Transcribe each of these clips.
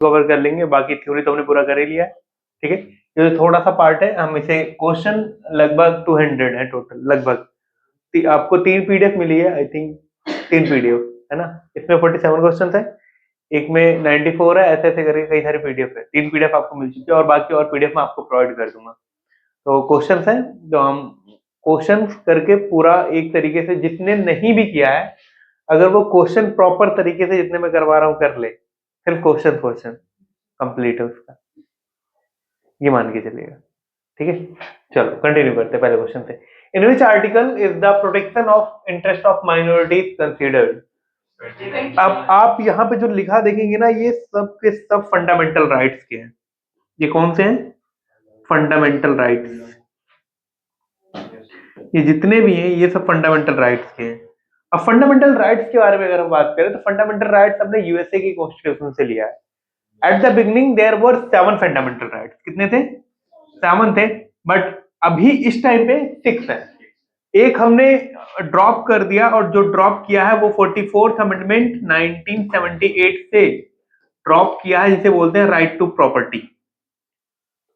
Cover कर लेंगे, बाकी थ्योरी तो हमने पूरा कर ही लिया है। ठीक है, ये जो थोड़ा सा पार्ट है हम इसे, क्वेश्चन लगभग 200 है टोटल, लगभग आपको 3 पीडीएफ मिली है, आई थिंक 3 पीडीएफ है ना, इसमें 47 क्वेश्चन है, एक में 94 है, ऐसे ऐसे करके कई सारे पीडीएफ है, 3 पीडीएफ आपको मिल चुकी है और बाकी और पीडीएफ मैं आपको प्रोवाइड कर दूंगा। तो क्वेश्चंस है जो हम क्वेश्चंस करके पूरा एक तरीके से, जिसने नहीं भी किया है अगर वो क्वेश्चन प्रॉपर तरीके से जितने मैं करवा रहा हूँ कर ले, सिर्फ क्वेश्चन कंप्लीट है उसका, ये मान के चलिएगा। ठीक है, चलो कंटिन्यू करते हैं पहले क्वेश्चन से। In which article is the protection of interest of minorities considered. अब आप यहाँ पे जो लिखा देखेंगे ना, ये सब के सब फंडामेंटल राइट्स के हैं। ये कौन से हैं? Fundamental rights. ये जितने भी हैं ये सब फंडामेंटल राइट्स के हैं। अब फंडामेंटल राइट्स के बारे में अगर हम बात करें तो फंडामेंटल राइट्स हमने यूएसए की कॉन्स्टिट्यूशन से लिया है। At the beginning there were 7 fundamental rights. कितने थे? 7 थे, बट अभी इस टाइम पे 6 है। एक हमने ड्रॉप कर दिया, और जो ड्रॉप किया है वो 44th अमेंडमेंट 1978 से ड्रॉप किया है, जिसे बोलते हैं right to property.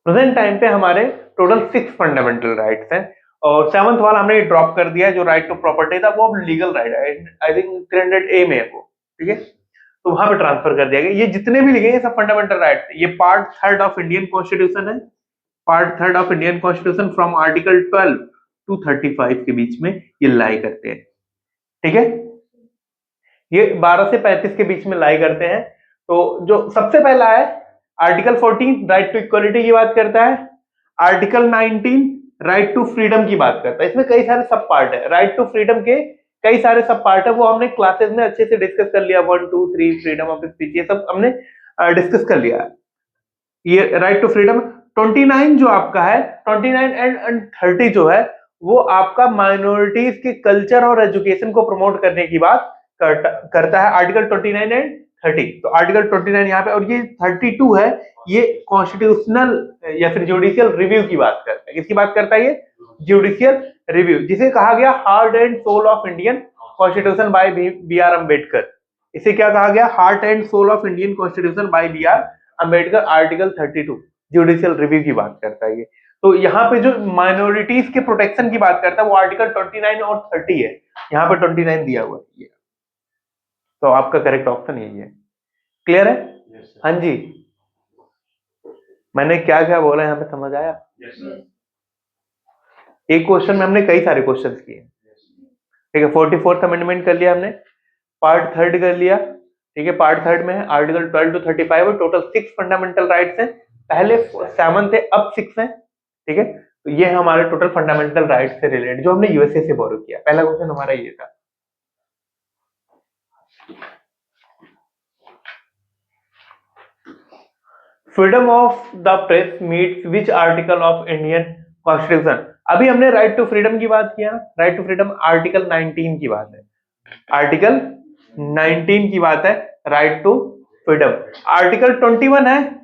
Present time पे हमारे टोटल 6 फंडामेंटल राइट्स हैं, और 7th वाला हमने ड्रॉप कर दिया है, जो राइट टू प्रॉपर्टी था वो अब लीगल राइट है, आई थिंक 300A में है वो। ठीक है, तो वहां पे ट्रांसफर कर दिया गया। ये जितने भी लिखे हैं सब फंडामेंटल राइट्स। ये part 3rd of Indian constitution है, part 3rd of Indian constitution from article 12 to 35 के बीच में ये लाई करते हैं। ठीक है, ये 12 से 35 के बीच में लाई करते हैं। तो जो सबसे पहला है आर्टिकल 14 राइट टू इक्वलिटी की बात करता है, आर्टिकल 19 राइट टू फ्रीडम की बात करता है। इसमें कई सारे सब पार्ट है, राइट टू फ्रीडम के कई सारे सब पार्ट है, वो हमने क्लासेस में अच्छे से डिस्कस कर लिया। 1 2 3 फ्रीडम ऑफ स्पीच, ये सब हमने डिस्कस कर लिया है। ये राइट टू फ्रीडम 29 जो आपका है, 29 एंड 30 जो है वो आपका माइनॉरिटीज के कल्चर और एजुकेशन को प्रमोट करने की बात करता है, आर्टिकल 29 एंड 30। तो आर्टिकल 29 यहाँ पे, और ये 32 है, ये कॉन्स्टिट्यूशनल या फिर जुडिशियल रिव्यू की बात करता है। किसकी बात करता है? ये जुडिशियल रिव्यू, जिसे कहा गया heart and soul of Indian constitution by B R. Ambedkar. इसे क्या कहा गया? Heart and soul of Indian constitution by B R. Ambedkar, article 32 judicial review की बात करता है ये। तो यहाँ पे जो माइनॉरिटीज के प्रोटेक्शन की बात करता है वो आर्टिकल 29 और 30 है, यहाँ पे 29 दिया हुआ है। तो आपका करेक्ट ऑप्शन यही है। क्लियर है? हाँ जी, मैंने क्या क्या बोला यहाँ पे, समझ आया? एक क्वेश्चन में हमने कई सारे क्वेश्चंस किए। ठीक है, 44th अमेंडमेंट कर लिया हमने, पार्ट 3rd कर लिया। ठीक है, पार्ट 3rd में है आर्टिकल 12 to 35 है, टोटल 6 फंडामेंटल राइट्स हैं। पहले 7 थे, अब 6 हैं। ठीक है, तो ये हमारे टोटल फंडामेंटल राइट्स से रिलेटेड जो हमने यूएसए से बोरो किया। पहला क्वेश्चन हमारा ये था। Freedom of the press meets which article of Indian constitution. अभी हमने राइट टू फ्रीडम की बात किया, राइट टू फ्रीडम आर्टिकल 19 की बात है, आर्टिकल 19 की बात है राइट टू फ्रीडम। आर्टिकल 21 है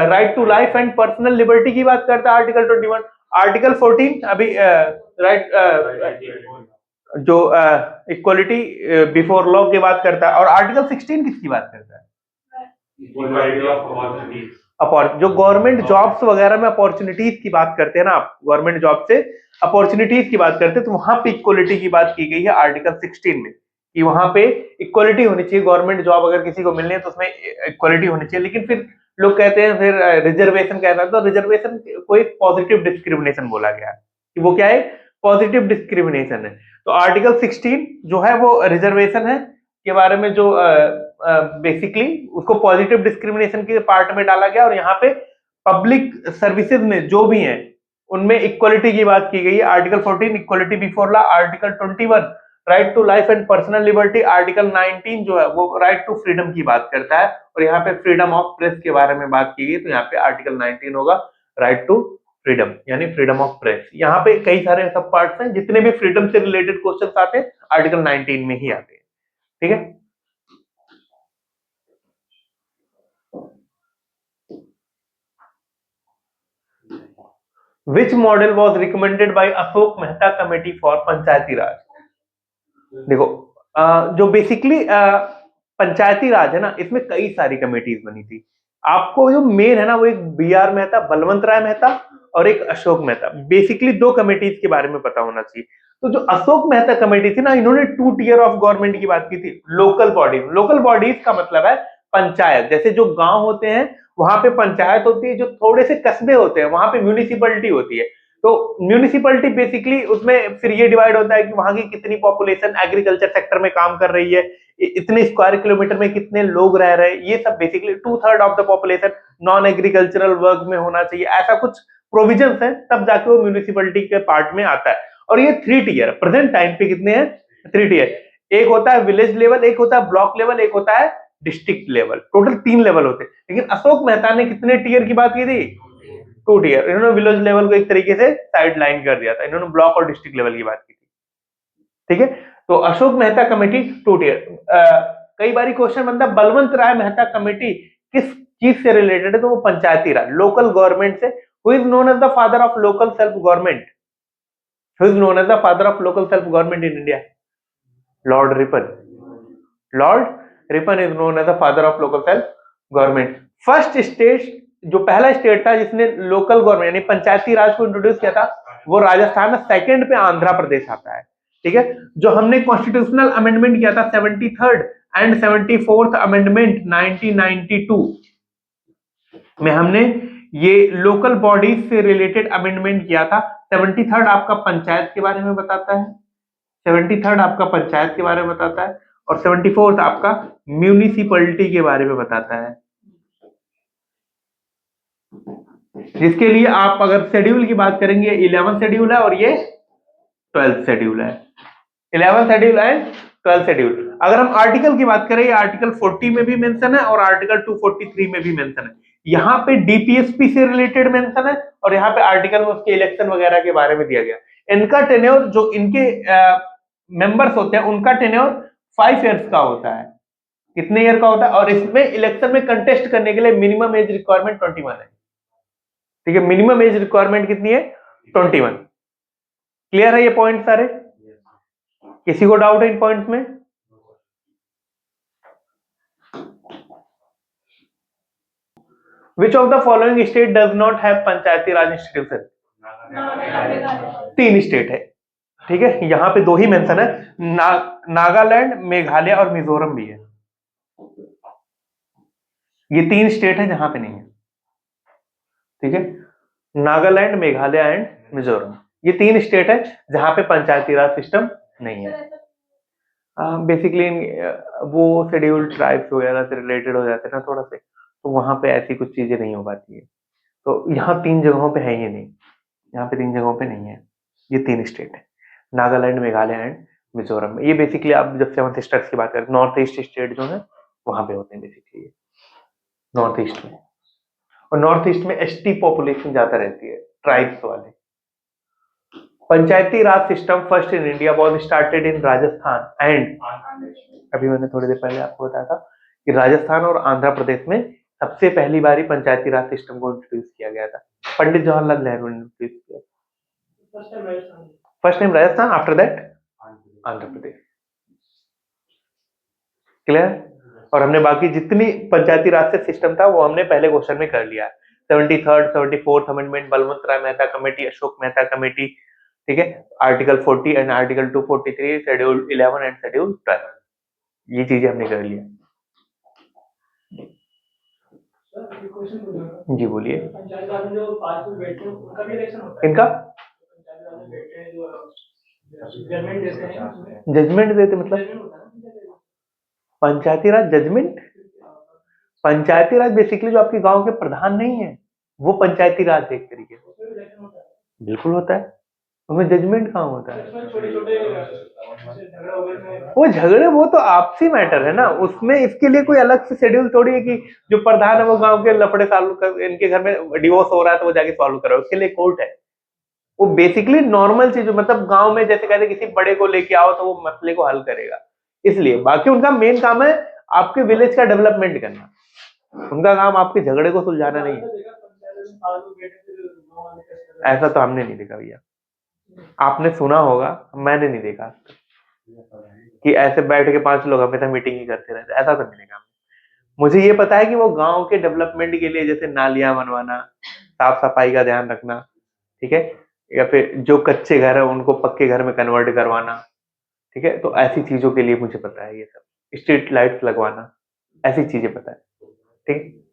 right to life and personal liberty की बात करता है, आर्टिकल 21। आर्टिकल 14 अभी राइट जो इक्वलिटी बिफोर लॉ की बात करता है, और आर्टिकल 16 किसकी बात करता है? जो गवर्नमेंट जॉब्स वगैरह में अपॉर्चुनिटीज की बात करते हैं ना, आप गवर्नमेंट जॉब से अपॉर्चुनिटीज की बात करते हैं, तो वहां पे इक्वलिटी की बात की गई है आर्टिकल 16 में, कि वहां पे इक्वलिटी होनी चाहिए। गवर्नमेंट जॉब अगर किसी को मिलनी है तो उसमें इक्वलिटी होनी चाहिए। लेकिन फिर लोग कहते हैं फिर रिजर्वेशन कहता है, तो रिजर्वेशन को एक पॉजिटिव डिस्क्रिमिनेशन बोला गया है, कि वो क्या है? पॉजिटिव डिस्क्रिमिनेशन है। तो आर्टिकल 16 जो है वो रिजर्वेशन है के बारे में, जो बेसिकली उसको पॉजिटिव डिस्क्रिमिनेशन के पार्ट में डाला गया, और यहाँ पे पब्लिक सर्विसेज में जो भी हैं उनमें इक्वलिटी की बात की गई है। Article 14 equality before law, article 21 right to life and personal liberty, article 19 जो है वो राइट टू फ्रीडम की बात करता है, और यहाँ पे फ्रीडम ऑफ प्रेस के बारे में बात की गई, तो यहाँ पे आर्टिकल 19 होगा राइट टू फ्रीडम, यानी फ्रीडम ऑफ प्रेस। यहाँ पे कई सारे सब पार्ट्स हैं, जितने भी फ्रीडम से रिलेटेड क्वेश्चंस आते हैं आर्टिकल 19 में ही आते हैं। ठीक है, Which model was recommended by Ashok Mehta committee for panchayati raj? देखो जो बेसिकली पंचायती राज है ना, इसमें कई सारी कमेटीज बनी थी। आपको जो मेन है ना वो एक BR मेहता, बलवंत राय मेहता और एक अशोक मेहता, बेसिकली दो कमेटीज के बारे में पता होना चाहिए। तो जो अशोक मेहता कमेटी थी ना, इन्होंने 2 टियर ऑफ गवर्नमेंट की बात की थी। लोकल बॉडीज, लोकल बॉडीज का मतलब है पंचायत। जैसे जो गांव होते हैं वहां पे पंचायत होती है, जो थोड़े से कस्बे होते हैं वहां पे म्यूनिसिपैलिटी होती है। तो म्यूनिसिपैलिटी बेसिकली उसमें फिर ये डिवाइड होता है कि वहां की कितनी पॉपुलेशन एग्रीकल्चर सेक्टर में काम कर रही है, इतने स्क्वायर किलोमीटर में कितने लोग रह रहे हैं, ये सब basically 2/3 of the population non agricultural work में होना चाहिए, ऐसा कुछ प्रोविजंस है, तब जाके वो म्यूनिसिपैलिटी के पार्ट में आता है। और ये 3 टियर प्रेजेंट टाइम पे कितने हैं? 3 टियर। एक होता है विलेज लेवल, एक होता है ब्लॉक लेवल, एक होता है डिस्ट्रिक्ट लेवल। टोटल 3 लेवल होते हैं। लेकिन अशोक मेहता ने कितने टियर की बात की थी? 2 टियर। इन्होंने विलेज लेवल को एक तरीके से साइड लाइन कर दिया था, इन्होंने ब्लॉक और डिस्ट्रिक्ट लेवल की बात की थी। ठीक है, तो अशोक मेहता कमेटी 2 टियर। कई बार क्वेश्चन बनता है बलवंत राय मेहता कमेटी किस चीज से रिलेटेड है? तो वो पंचायती राज, लोकल गवर्नमेंट से। Who is known as the father of local self government? Who is known as the father of local self government in India? Lord Ripon. Lord Ripon is known as the father of local self government. First state, जो पहला state था जिसने local government यानी पंचायती राज को introduce किया था, वो राजस्थान है। सेकंड पे आंध्र प्रदेश आता है। ठीक है, जो हमने कॉन्स्टिट्यूशनल अमेंडमेंट किया था 73rd एंड 74th अमेंडमेंट 1992 में, हमने ये लोकल बॉडीज से रिलेटेड अमेंडमेंट किया था। 73rd आपका पंचायत के बारे में बताता है, 73rd आपका पंचायत के बारे में बताता है, और 74th आपका म्यूनिसिपैलिटी के बारे में बताता है। जिसके लिए आप अगर शेड्यूल की बात करेंगे, 11th शेड्यूल है और ये 12th शेड्यूल है। 11th schedule and 12th schedule. अगर हम आर्टिकल की बात करें, आर्टिकल 40 में भी मेंशन है और आर्टिकल 243 में भी मेंशन है। यहाँ पे DPSP से रिलेटेड मेंशन है और यहाँ पे आर्टिकल में उसके इलेक्शन वगैरह के बारे में दिया गया। इनका टेन्योर, जो इनके मेंबर्स होते हैं उनका टेन्योर 5 इयर्स का होता है। कितने ईयर का होता है? और इसमें इलेक्शन में कंटेस्ट करने के लिए मिनिमम एज रिक्वायरमेंट 21 है। ठीक है, मिनिमम एज रिक्वायरमेंट कितनी है? 21। क्लियर है ये पॉइंट सारे? किसी को डाउट है इन पॉइंट्स में? Which of the following state does not have Panchayati Raj institution? 3 state है। ठीक है, यहां पे 2 ही मेंशन है, नागालैंड, मेघालय और मिजोरम भी है। ये 3 स्टेट है जहां पे नहीं है। ठीक है, नागालैंड, मेघालय एंड मिजोरम, ये 3 स्टेट है जहां पे पंचायती राज सिस्टम नहीं है। बेसिकली वो शेड्यूल्ड ट्राइब्स वगैरह से रिलेटेड हो जाते हैं ना थोड़ा से, तो वहां पे ऐसी कुछ चीजें नहीं हो पाती है। तो यहाँ 3 जगहों पे है ये नहीं, यहाँ पे 3 जगहों पे नहीं है। ये 3 स्टेट है, नागालैंड, मेघालय एंड मिजोरम। ये बेसिकली आप जब 7 सिस्टर्स की बात करें, नॉर्थ ईस्ट स्टेट जो है वहां पे होते हैं बेसिकली, नॉर्थ ईस्ट में। और नॉर्थ ईस्ट में ST पॉपुलेशन ज्यादा रहती है, ट्राइब्स वाले। Panchayati raj system first in India was started in Rajasthan and, अभी मैंने थोड़ी देर पहले आपको बताया था कि राजस्थान और आंध्र प्रदेश में सबसे पहली बारी पंचायती राज सिस्टम को इंट्रोड्यूस किया गया था। पंडित जवाहरलाल नेहरू ने इंट्रोड्यूस किया। First time Rajasthan, after that Andhra Pradesh. Clear? और हमने बाकी जितनी पंचायती राज से सिस्टम था वो हमने पहले क्वेश्चन में कर लिया। 73rd 74th अमेंडमेंट, बलवंत राय मेहता कमेटी, अशोक मेहता कमेटी। ठीक है, article 40 and article 243, schedule 11 and schedule 12, ये चीजें हमने कर लिया। जी बोलिए। पंचायत राज में जो 5 लोग बैठते हैं उनका भी इलेक्शन होता है? इनका पंचायत राज में बैठते हैं जो जजमेंट देते हैं, जजमेंट देते मतलब पंचायती राज जजमेंट? पंचायती राज बेसिकली जो आपके गांव के प्रधान नहीं है वो पंचायती राज है एक तरीके से। बिल्कुल होता है, उसमें जजमेंट कहाँ होता है? वो झगड़े वो तो आपसी मैटर है ना, उसमें इसके लिए कोई अलग से शेड्यूल थोड़ी है कि जो प्रधान है वो गांव के लफड़े सॉल्व कर, इनके घर में डिवोर्स हो रहा है तो वो जाके सॉल्व करो, उसके लिए कोर्ट है। वो बेसिकली नॉर्मल चीज, मतलब गांव में जैसे कहते किसी बड़े को लेके आओ तो वो मसले को हल करेगा, इसलिए। बाकी उनका मेन काम है आपके विलेज का डेवलपमेंट करना, उनका काम आपके झगड़े को सुलझाना नहीं है। ऐसा तो हमने नहीं देखा भैया, आपने सुना होगा, मैंने नहीं देखा। कि ऐसे बैठ के 5 लोग हमेशा मीटिंग ही करते रहते, ऐसा तो नहीं काम। मुझे ये पता है कि वो गांव के डेवलपमेंट के लिए जैसे नालियां बनवाना, साफ सफाई का ध्यान रखना, ठीक है, या फिर जो कच्चे घर है उनको पक्के घर में कन्वर्ट करवाना, ठीक है, तो ऐसी चीजों के लिए मुझे पता है ये सब, स्ट्रीट लाइट्स लगवाना, ऐसी चीजें पता है, ठीक।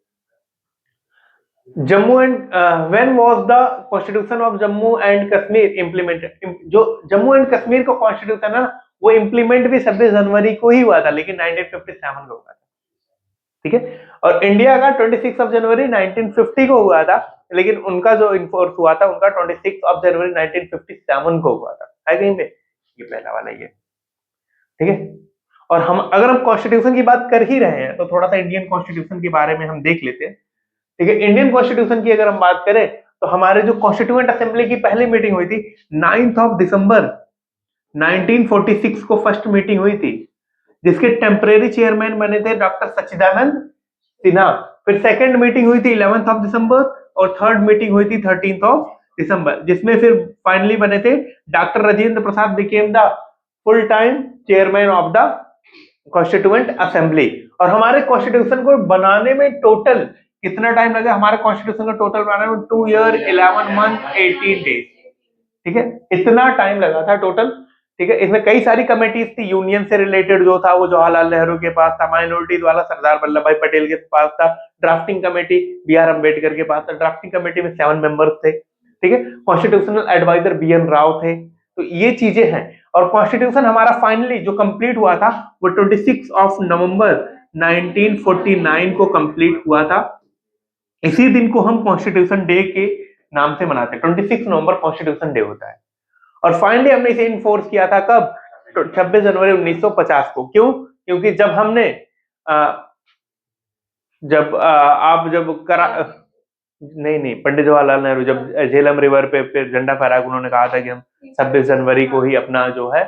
Jammu and when was the constitution of Jammu and Kashmir implemented? जो जम्मू एंड कश्मीर का कॉन्स्टिट्यूशन है ना, वो इम्प्लीमेंट भी 26 जनवरी को ही हुआ था, लेकिन 1957 को हुआ था, ठीक है। और इंडिया का 26 ऑफ जनवरी 1950 को हुआ था, लेकिन उनका जो इन्फोर्स हुआ था उनका 26 ऑफ जनवरी 1957 को हुआ था, है कहीं पे, ये पहला वाला ये, ठीक है। और हम अगर हम कॉन्स्टिट्यूशन की बात कर ही रहे हैं तो थोड़ा सा इंडियन कॉन्स्टिट्यूशन के बारे में हम देख लेते हैं, ठीक है। इंडियन कॉन्स्टिट्यूशन की अगर हम बात करें तो हमारे जो कॉन्स्टिट्यूएंट असेंबली की पहली मीटिंग हुई थी 9 ऑफ दिसंबर 1946 को फर्स्ट मीटिंग हुई थी, जिसके टेम्परेरी चेयरमैन बने थे डॉक्टर सच्चिदानंद सिन्हा। फिर सेकंड मीटिंग हुई थी 11 ऑफ दिसंबर और थर्ड मीटिंग हुई थी 13 ऑफ दिसंबर, जिसमें फिर फाइनली बने थे doctor Rajendra Prasad became the full time chairman of the constituent assembly. और हमारे कॉन्स्टिट्यूशन को बनाने में टोटल कितना टाइम लगा? हमारे कॉन्स्टिट्यूशन का टोटल बनाने में 2 ईयर 11 मंथ 18 डेज, ठीक है, इतना टाइम लगा था टोटल, ठीक है। इसमें कई सारी कमेटीज थी, यूनियन से रिलेटेड जो था वो जवाहरलाल नेहरू के पास था, माइनॉरिटीज वाला सरदार वल्लभ भाई पटेल के पास था, drafting committee B R Ambedkar के पास था, ड्राफ्टिंग कमेटी में 7 मेंबर्स थे, ठीक है। Constitutional advisor B N Rau थे, तो ये चीजें हैं। और कॉन्स्टिट्यूशन हमारा फाइनली जो कंप्लीट हुआ था वो 26 ऑफ नवंबर 1949 को कंप्लीट हुआ था। इसी दिन को हम कॉन्स्टिट्यूशन डे के नाम से मनाते हैं, 26 नवंबर कॉन्स्टिट्यूशन डे होता है। और फाइनली हमने इसे इन्फोर्स किया था कब? 26 जनवरी 1950 को। क्यों? क्योंकि जब हमने आप जब करा नहीं, पंडित जवाहरलाल नेहरू जब झेलम रिवर पे झंडा फहराया, उन्होंने कहा था कि हम 26 जनवरी को ही अपना जो है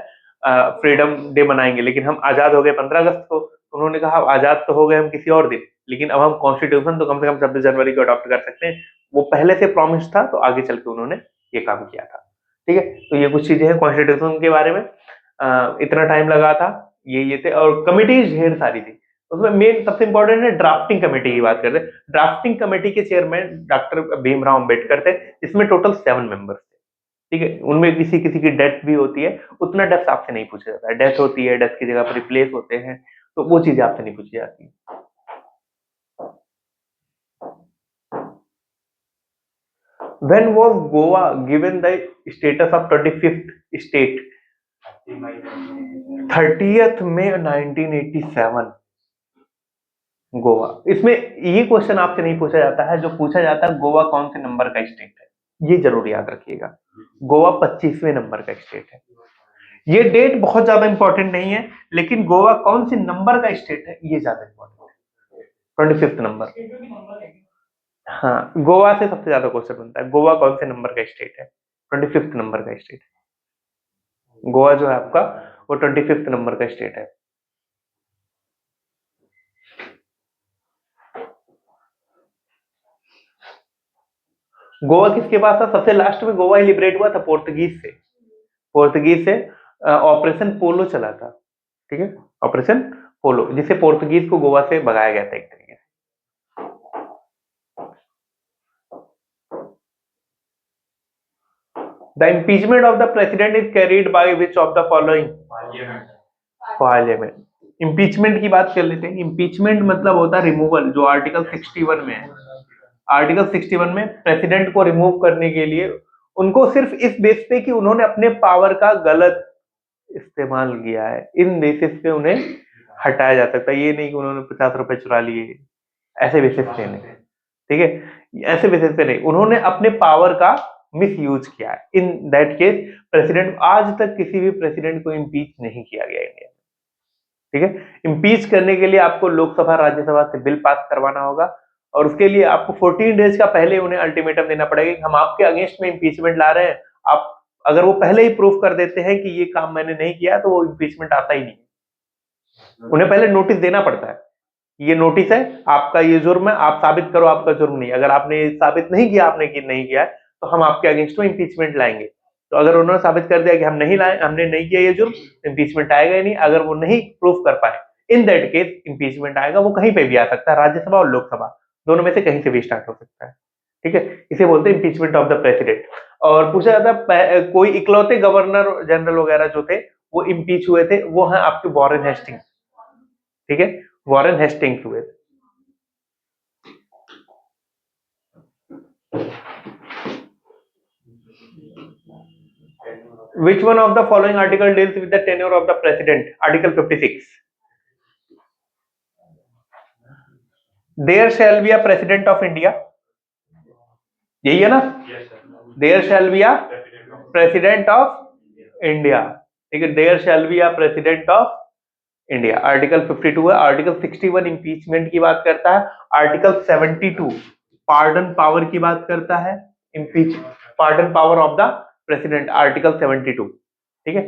फ्रीडम डे मनाएंगे, लेकिन हम आजाद हो गए 15 अगस्त को। उन्होंने कहा आजाद तो हो गए हम किसी और दिन, लेकिन अब हम कॉन्स्टिट्यूशन तो कम से कम 26 जनवरी को अडॉप्ट कर सकते हैं। वो पहले से प्रॉमिस था, तो आगे चल के उन्होंने ये काम किया था, ठीक है। तो ये कुछ चीजें हैं कॉन्स्टिट्यूशन के बारे में, इतना टाइम लगा था, ये थे। और कमिटीज ढेर सारी थी, उसमें मेन सबसे इंपॉर्टेंट है ड्राफ्टिंग कमेटी की बात करते हैं। ड्राफ्टिंग कमेटी के चेयरमैन डॉक्टर भीमराव अंबेडकर थे, इसमें टोटल 7 मेंबर्स थे, ठीक है। उनमें किसी किसी की डेथ भी होती है, उतना डेथ आपसे नहीं पूछा जाता है, डेथ होती है, डेथ की जगह पर रिप्लेस होते हैं, तो वो चीजें आपसे नहीं पूछी जाती। When was Goa given the status of 25th state? 30th May 1987 Goa. इसमें ये क्वेश्चन आपसे नहीं पूछा जाता है, जो पूछा जाता है गोवा कौन से नंबर का स्टेट है, ये जरूर याद रखिएगा। गोवा 25वें नंबर का स्टेट है। ये डेट बहुत ज्यादा इंपॉर्टेंट नहीं है, लेकिन गोवा कौन से नंबर का स्टेट है ये ज्यादा इंपॉर्टेंट है, 25th नंबर। हाँ, गोवा से सबसे ज्यादा क्वेश्चन बनता है, गोवा कौन से नंबर का स्टेट है? 25th नंबर का स्टेट है गोवा, जो है आपका वो 25th नंबर का स्टेट है। गोवा किसके पास था? सबसे लास्ट में गोवा लिबरेट हुआ था पोर्तुगीज से ऑपरेशन पोलो चला था, ठीक है, ऑपरेशन पोलो, जिसे पोर्तुगीज को गोवा से भगाया गया था एक तरीके से। The impeachment of the president is carried by which of the following? Parliament. Impeachment की बात कर लेते हैं। इम्पीचमेंट मतलब होता है रिमूवल, जो आर्टिकल 61 में है। आर्टिकल 61 में प्रेसिडेंट को रिमूव करने के लिए उनको सिर्फ इस बेस पे कि उन्होंने अपने पावर का गलत इस्तेमाल किया है, इन बेसिस पे उन्हें हटाया जा सकता है। ये नहीं कि उन्होंने 50 रुपए चुरा लिए, ऐसे बेसिस पे नहीं, ठीक है, ऐसे बेसिस पे नहीं, उन्होंने अपने पावर का मिस यूज किया है। इन दैट केस प्रेसिडेंट, आज तक किसी भी प्रेसिडेंट को इम्पीच नहीं किया गया इंडिया में, ठीक है। इम्पीच करने के लिए आपको लोकसभा राज्यसभा से बिल पास करवाना होगा, और उसके लिए आपको 14 डेज का पहले उन्हें अल्टीमेटम देना पड़ेगा कि हम आपके अगेंस्ट में इम्पीचमेंट ला रहे हैं। आप अगर वो पहले ही प्रूफ कर देते हैं कि ये काम मैंने नहीं किया, तो वो इम्पीचमेंट आता ही नहीं। उन्हें पहले नोटिस देना पड़ता है, ये नोटिस है, आपका ये जुर्म है, आप साबित करो आपका जुर्म नहीं। अगर आपने साबित नहीं किया आपने कि नहीं किया है, तो हम आपके अगेंस्ट में इम्पीचमेंट लाएंगे। तो अगर उन्होंने साबित कर दिया कि हम नहीं लाए, हमने नहीं किया ये जुर्म, तो इम्पीचमेंट आएगा ही नहीं। अगर वो नहीं प्रूफ कर पाए, इन दैट केस इम्पीचमेंट आएगा, वो कहीं पे भी आ सकता है, राज्यसभा और लोकसभा दोनों में से कहीं से भी स्टार्ट हो सकता है। ठीक है, इसे बोलते हैं इम्पीचमेंट ऑफ द प्रेसिडेंट। और पूछा जाता है कोई इकलौते गवर्नर जनरल वगैरह जो थे वो इम्पीच हुए थे, वो हैं आपके वॉरेन हेस्टिंग्स। ठीक है, वॉरेन हेस्टिंग्स हुए थे। Which one of the following article deals with the tenure of the president? Article 56. There shall be a president of India. यही है ना? There shall be a president of India. ठीक है, there shall be a president of India. Article 52 है। Article 61 impeachment की बात करता है। आर्टिकल 72 पार्डन पावर की बात करता है। Impeach pardon power of the president, article 72। ठीक है,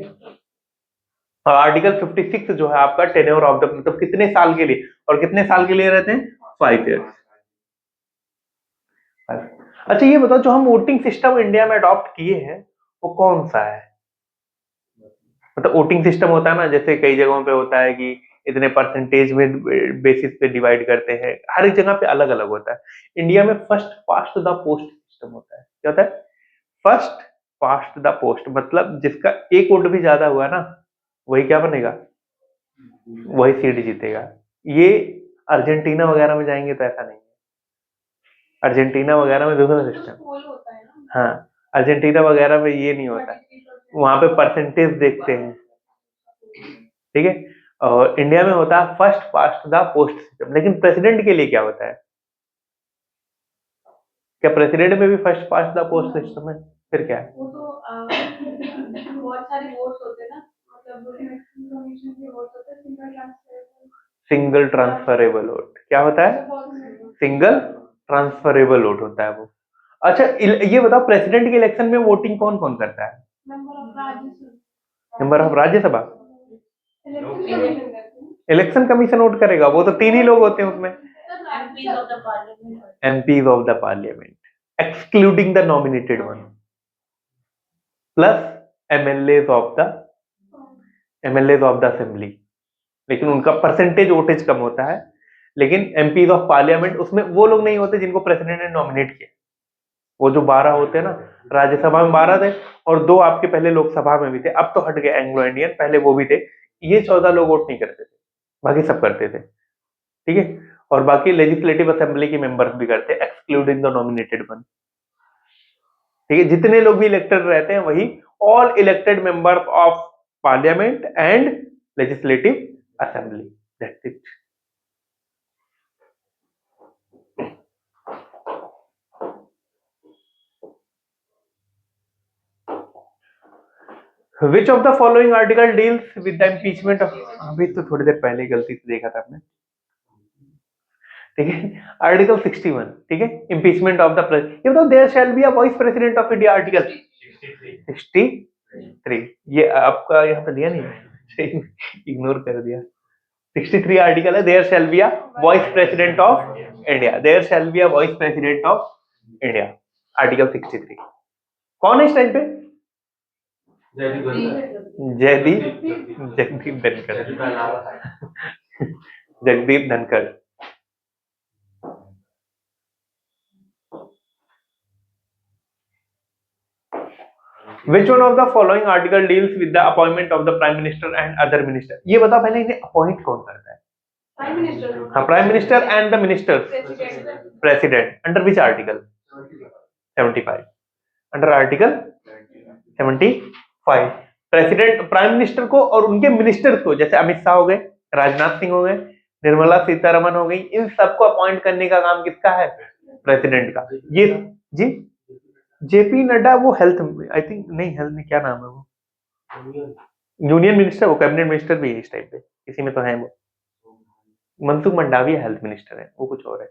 और आर्टिकल 56 जो है आपका टेन्योर ऑफ द, मतलब कितने साल के लिए, और कितने साल के लिए रहते हैं? 5 ईयर्स। अच्छा ये बताओ, जो हम वोटिंग सिस्टम इंडिया में अडॉप्ट किए हैं वो कौन सा है? मतलब वोटिंग सिस्टम होता है ना, जैसे कई जगहों पे होता है कि इतने परसेंटेज में बेसिस पे डिवाइड करते हैं, हर एक जगह पे अलग अलग होता है। इंडिया में first past the post system होता है। क्या होता है? फर्स्ट पास्ट द पोस्ट, मतलब जिसका एक वोट भी ज्यादा हुआ ना, वही क्या बनेगा? वही सीट जीतेगा। ये अर्जेंटीना वगैरह में जाएंगे तो ऐसा नहीं है। अर्जेंटीना वगैरह में दूसरा सिस्टम। हाँ, अर्जेंटीना वगैरह में ये नहीं होता, वहां पे परसेंटेज देखते हैं। ठीक है, और इंडिया में होता है first past the post system. लेकिन प्रेसिडेंट के लिए क्या होता है? क्या प्रेसिडेंट में भी first past the post system है? फिर क्या है? वो तो बहुत सारे वोट्स होते हैं ना, मतलब सिंगल ट्रांसफरेबल वोट। क्या होता है? सिंगल ट्रांसफरेबल वोट होता है वो। अच्छा ये बताओ, प्रेसिडेंट के इलेक्शन में वोटिंग कौन कौन करता है? Member of Rajya Sabha. Election commission vote करेगा, वो तो 3 ही लोग होते हैं उसमें। MPs of the parliament excluding the nominated one, plus MLA of the assembly. लेकिन उनका परसेंटेज वोटेज कम होता है। लेकिन एमपीज ऑफ पार्लियामेंट, उसमें वो लोग नहीं होते जिनको प्रेसिडेंट ने नॉमिनेट किया। वो जो 12 होते हैं ना, राज्यसभा में 12 थे और 2 आपके पहले लोकसभा में भी थे, अब तो हट गए एंग्लो इंडियन, पहले वो भी थे। ये 14 लोग वोट नहीं करते थे, बाकी सब करते थे। ठीक है, और बाकी लेजिस्लेटिव असेंबली के मेंबर्स भी करते हैं, एक्सक्लूडिंग द नॉमिनेटेड वन। ठीक है, जितने लोग भी इलेक्टेड रहते हैं वही all elected members of parliament and legislative assembly, that's it. Which of the following article deals with the impeachment of, अभी तो थोड़ी देर पहले गलती से देखा था आपने। ठीक है, आर्टिकल 61। ठीक है, इम्पीचमेंट ऑफ द प्रेसिडेंट। ये बताओ, there shall be a vice president of India, article 63। ये आपका यहाँ पे दिया नहीं, इग्नोर कर दिया। 63 आर्टिकल है, there shall be a vice president of India, there shall be a vice president of India, article 63। कौन है इस टाइम पे? Jaideep Dhankhar. Jagdeep Dhankhar. Which one of the following article deals with the appointment of the prime minister and other minister? ये बताओ पहले, इन्हें appoint कौन करता है? Prime minister. हाँ, prime minister and the ministers. President. Under which article? 75। Under article 75 president prime minister को और उनके मिनिस्टर्स को, जैसे अमित शाह हो गए, राजनाथ सिंह हो गए, निर्मला सीतारमन हो गई, इन सबको अपॉइंट करने का काम किसका है? प्रेसिडेंट का। ये जी जेपी नड्डा, वो हेल्थ, आई थिंक, नहीं हेल्थ में क्या नाम है वो, यूनियन मिनिस्टर, वो कैबिनेट मिनिस्टर भी है इस टाइप पे, किसी में तो है वो। मनसुख मंडाविया हेल्थ मिनिस्टर है, वो कुछ और है।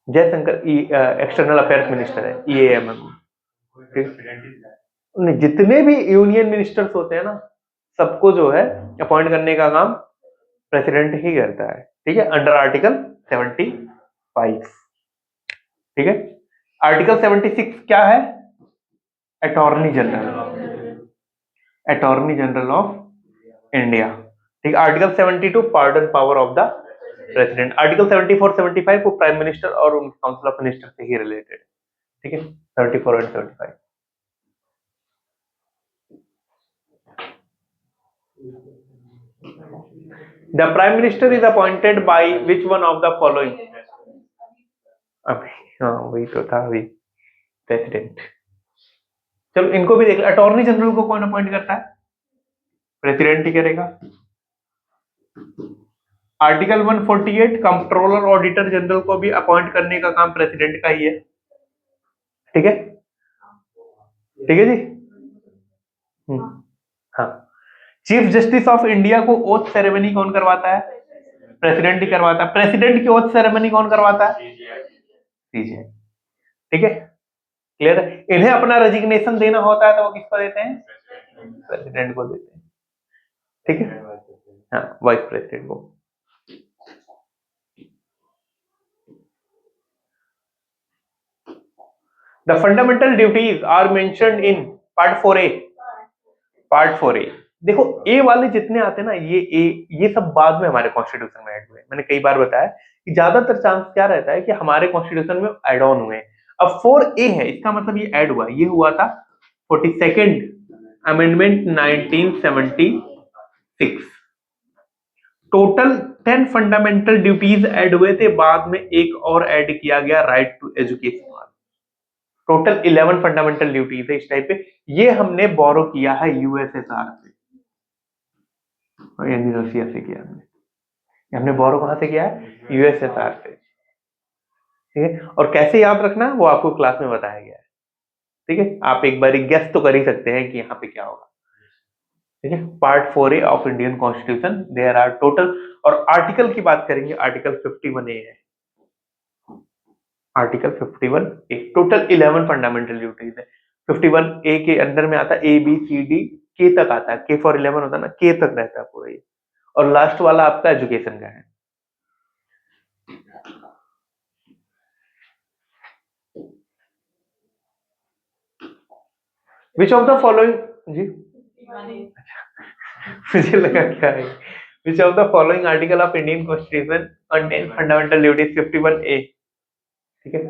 जयशंकर एक्सटर्नल अफेयर्स मिनिस्टर है, ईएएम है। जितने भी यूनियन मिनिस्टर्स होते हैं ना, सबको जो है अपॉइंट करने का काम प्रेसिडेंट ही करता है। ठीक है, अंडर आर्टिकल 75। ठीक है, आर्टिकल 76 क्या है? Attorney general of India. ठीक, article 72 pardon power of the president. Article 74 75 को प्राइम मिनिस्टर और उनके काउंसिल ऑफ मिनिस्टर से ही रिलेटेड। ठीक है, 74 and 75। The prime minister is appointed by which one of the following. अभी हाँ वही तो था, अभी प्रेसिडेंट। चलो इनको भी देख लो। अटॉर्नी जनरल को कौन अपॉइंट करता है? प्रेसिडेंट ही करेगा। आर्टिकल 148 कंट्रोलर ऑडिटर जनरल को भी अपॉइंट करने का काम प्रेसिडेंट का ही है। ठीक है, ठीक है जी। हाँ, चीफ जस्टिस ऑफ इंडिया को ओथ सेरेमनी कौन करवाता है? प्रेसिडेंट ही करवाता है। प्रेसिडेंट की ओथ सेरेमनी कौन करवाता है? सीजे। ठीक है, क्लियर है। इन्हें अपना रेजिग्नेशन देना होता है तो वो किसको देते हैं? प्रेसिडेंट को देते हैं। ठीक है, हाँ, वाइस प्रेसिडेंट को। The fundamental duties are mentioned in part 4A। Part 4A देखो, ए वाले जितने आते हैं ना, ये सब बाद में हमारे कॉन्स्टिट्यूशन में ऐड हुए। मैंने कई बार बताया कि ज्यादातर चांस क्या रहता है कि हमारे कॉन्स्टिट्यूशन में ऐड ऑन हुए। अब 4A है, इसका मतलब ये ऐड हुआ। ये हुआ था 42nd amendment 1976। Total 10 fundamental duties add हुए थे, बाद में एक और ऐड किया गया, right to education. Total 11 fundamental duties है इस टाइप पे। ये हमने बोरो किया है यूएसएसआर से, रशिया से किया हमने बोरो कहां से किया है? यूएसएसआर से। ठीक है, और कैसे याद रखना वो आपको क्लास में बताया गया है। ठीक है, आप एक बार गेस तो कर ही सकते हैं कि यहाँ पे क्या होगा। ठीक है, part 4A of Indian constitution, there are total. और आर्टिकल की बात करेंगे, आर्टिकल 51A है। Article 51A total 11 fundamental duties है। 51A के अंडर में आता है ABCD के तक आता है। के फॉर 11 होता है ना, के तक रहता है पूरा ये। और लास्ट वाला आपका एजुकेशन का है। विच ऑफ द फॉलोइंग जी मुझे लगा क्या है। Which of the following article of Indian constitution contain fundamental duties 51A। ठीक है,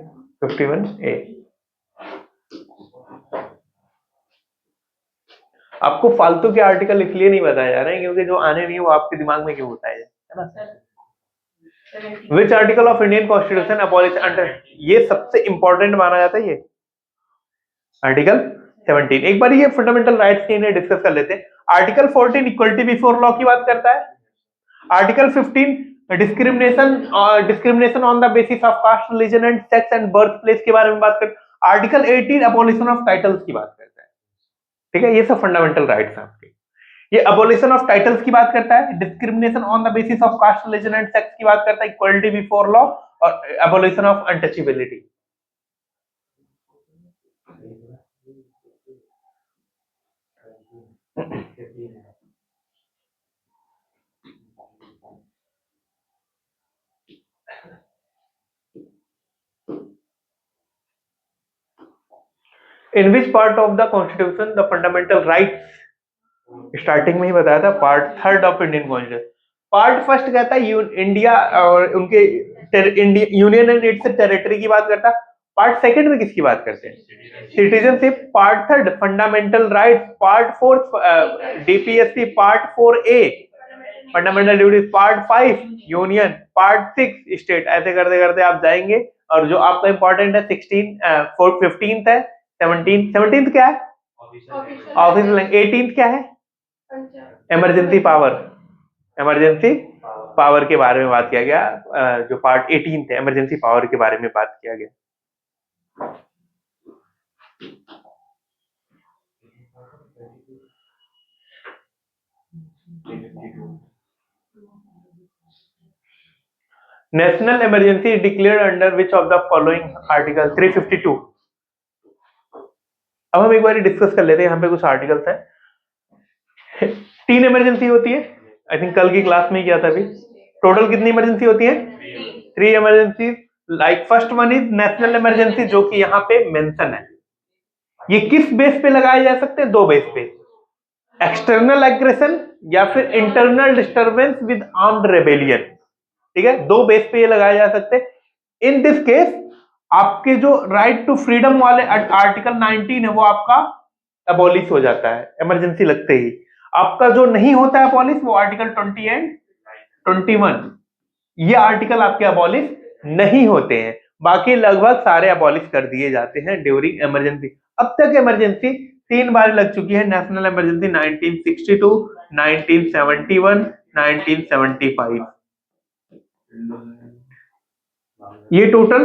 51A। आपको फालतू के आर्टिकल इसलिए नहीं बताया जा रहे हैं क्योंकि जो आने नहीं है वो आपके दिमाग में क्यों होता है ना। Which article of Indian constitution abolish under, ये सबसे इंपॉर्टेंट माना जाता है ये आर्टिकल 17। एक बार ये फंडामेंटल राइट्स के इन्हें डिस्कस कर लेते हैं। आर्टिकल 14 इक्वलिटी बिफोर लॉ की बात करता है। Article 15 discrimination on the basis of caste, religion and sex and birth place के बारे में बात करता है। आर्टिकल 18 अबॉलिशन ऑफ टाइटल्स की बात करता है। ठीक है, ये सब फंडामेंटल राइट्स हैं आपके। ये अबॉलिशन ऑफ टाइटल्स की बात करता है, discrimination on the basis of caste, religion and sex की बात करता है, इक्वलिटी बिफोर लॉ और abolition of untouchability. In which part of the constitution the fundamental rights, starting में ही बताया था, part 3 of Indian constitution. Part first कहता है इंडिया और उनके यूनियन एंड इट्स टेरिटरी की बात करता है। पार्ट सेकंड में किसकी बात करते हैं? Citizenship. Part 3 fundamental rights. Part 4 DPSC. Part 4A fundamental duties. Part 5 union. Part 6 state. ऐसे करते करते आप जाएंगे। और जो आपका इंपॉर्टेंट है 15th है, 17th क्या है? ऑफिशियल। 18th क्या है? Emergency power. इमरजेंसी पावर के बारे में बात किया गया। जो पार्ट 18 है इमरजेंसी पावर के बारे में बात किया गया। National emergency declared under which of the following article? 352। अब हम एक बार डिस्कस कर लेते हैं। यहाँ पे कुछ आर्टिकल्स हैं। 3 इमरजेंसी होती है, आई थिंक कल की क्लास में ही किया था अभी। टोटल कितनी इमरजेंसी होती है? 3 emergency. Like first one is national emergency, जो कि यहाँ पे मेंशन है। ये किस बेस पे लगाए जा सकते हैं? दो बेस पे, एक्सटर्नल एग्रेशन या फिर internal disturbance with armed rebellion. ठीक है, दो बेस पे ये लगाए जा सकते हैं। इन दिस केस आपके जो राइट टू फ्रीडम वाले आर्टिकल 19 है वो आपका अबॉलिश हो जाता है इमरजेंसी लगते ही। आपका जो नहीं होता है अबॉलिश वो आर्टिकल 20 एंड 21, ये आर्टिकल आपके अबॉलिश नहीं होते हैं। बाकी लगभग सारे अबॉलिश कर दिए जाते हैं ड्यूरिंग इमरजेंसी। अब तक इमरजेंसी 3 बार लग चुकी है। National emergency 1962, 1971, 1975। ये टोटल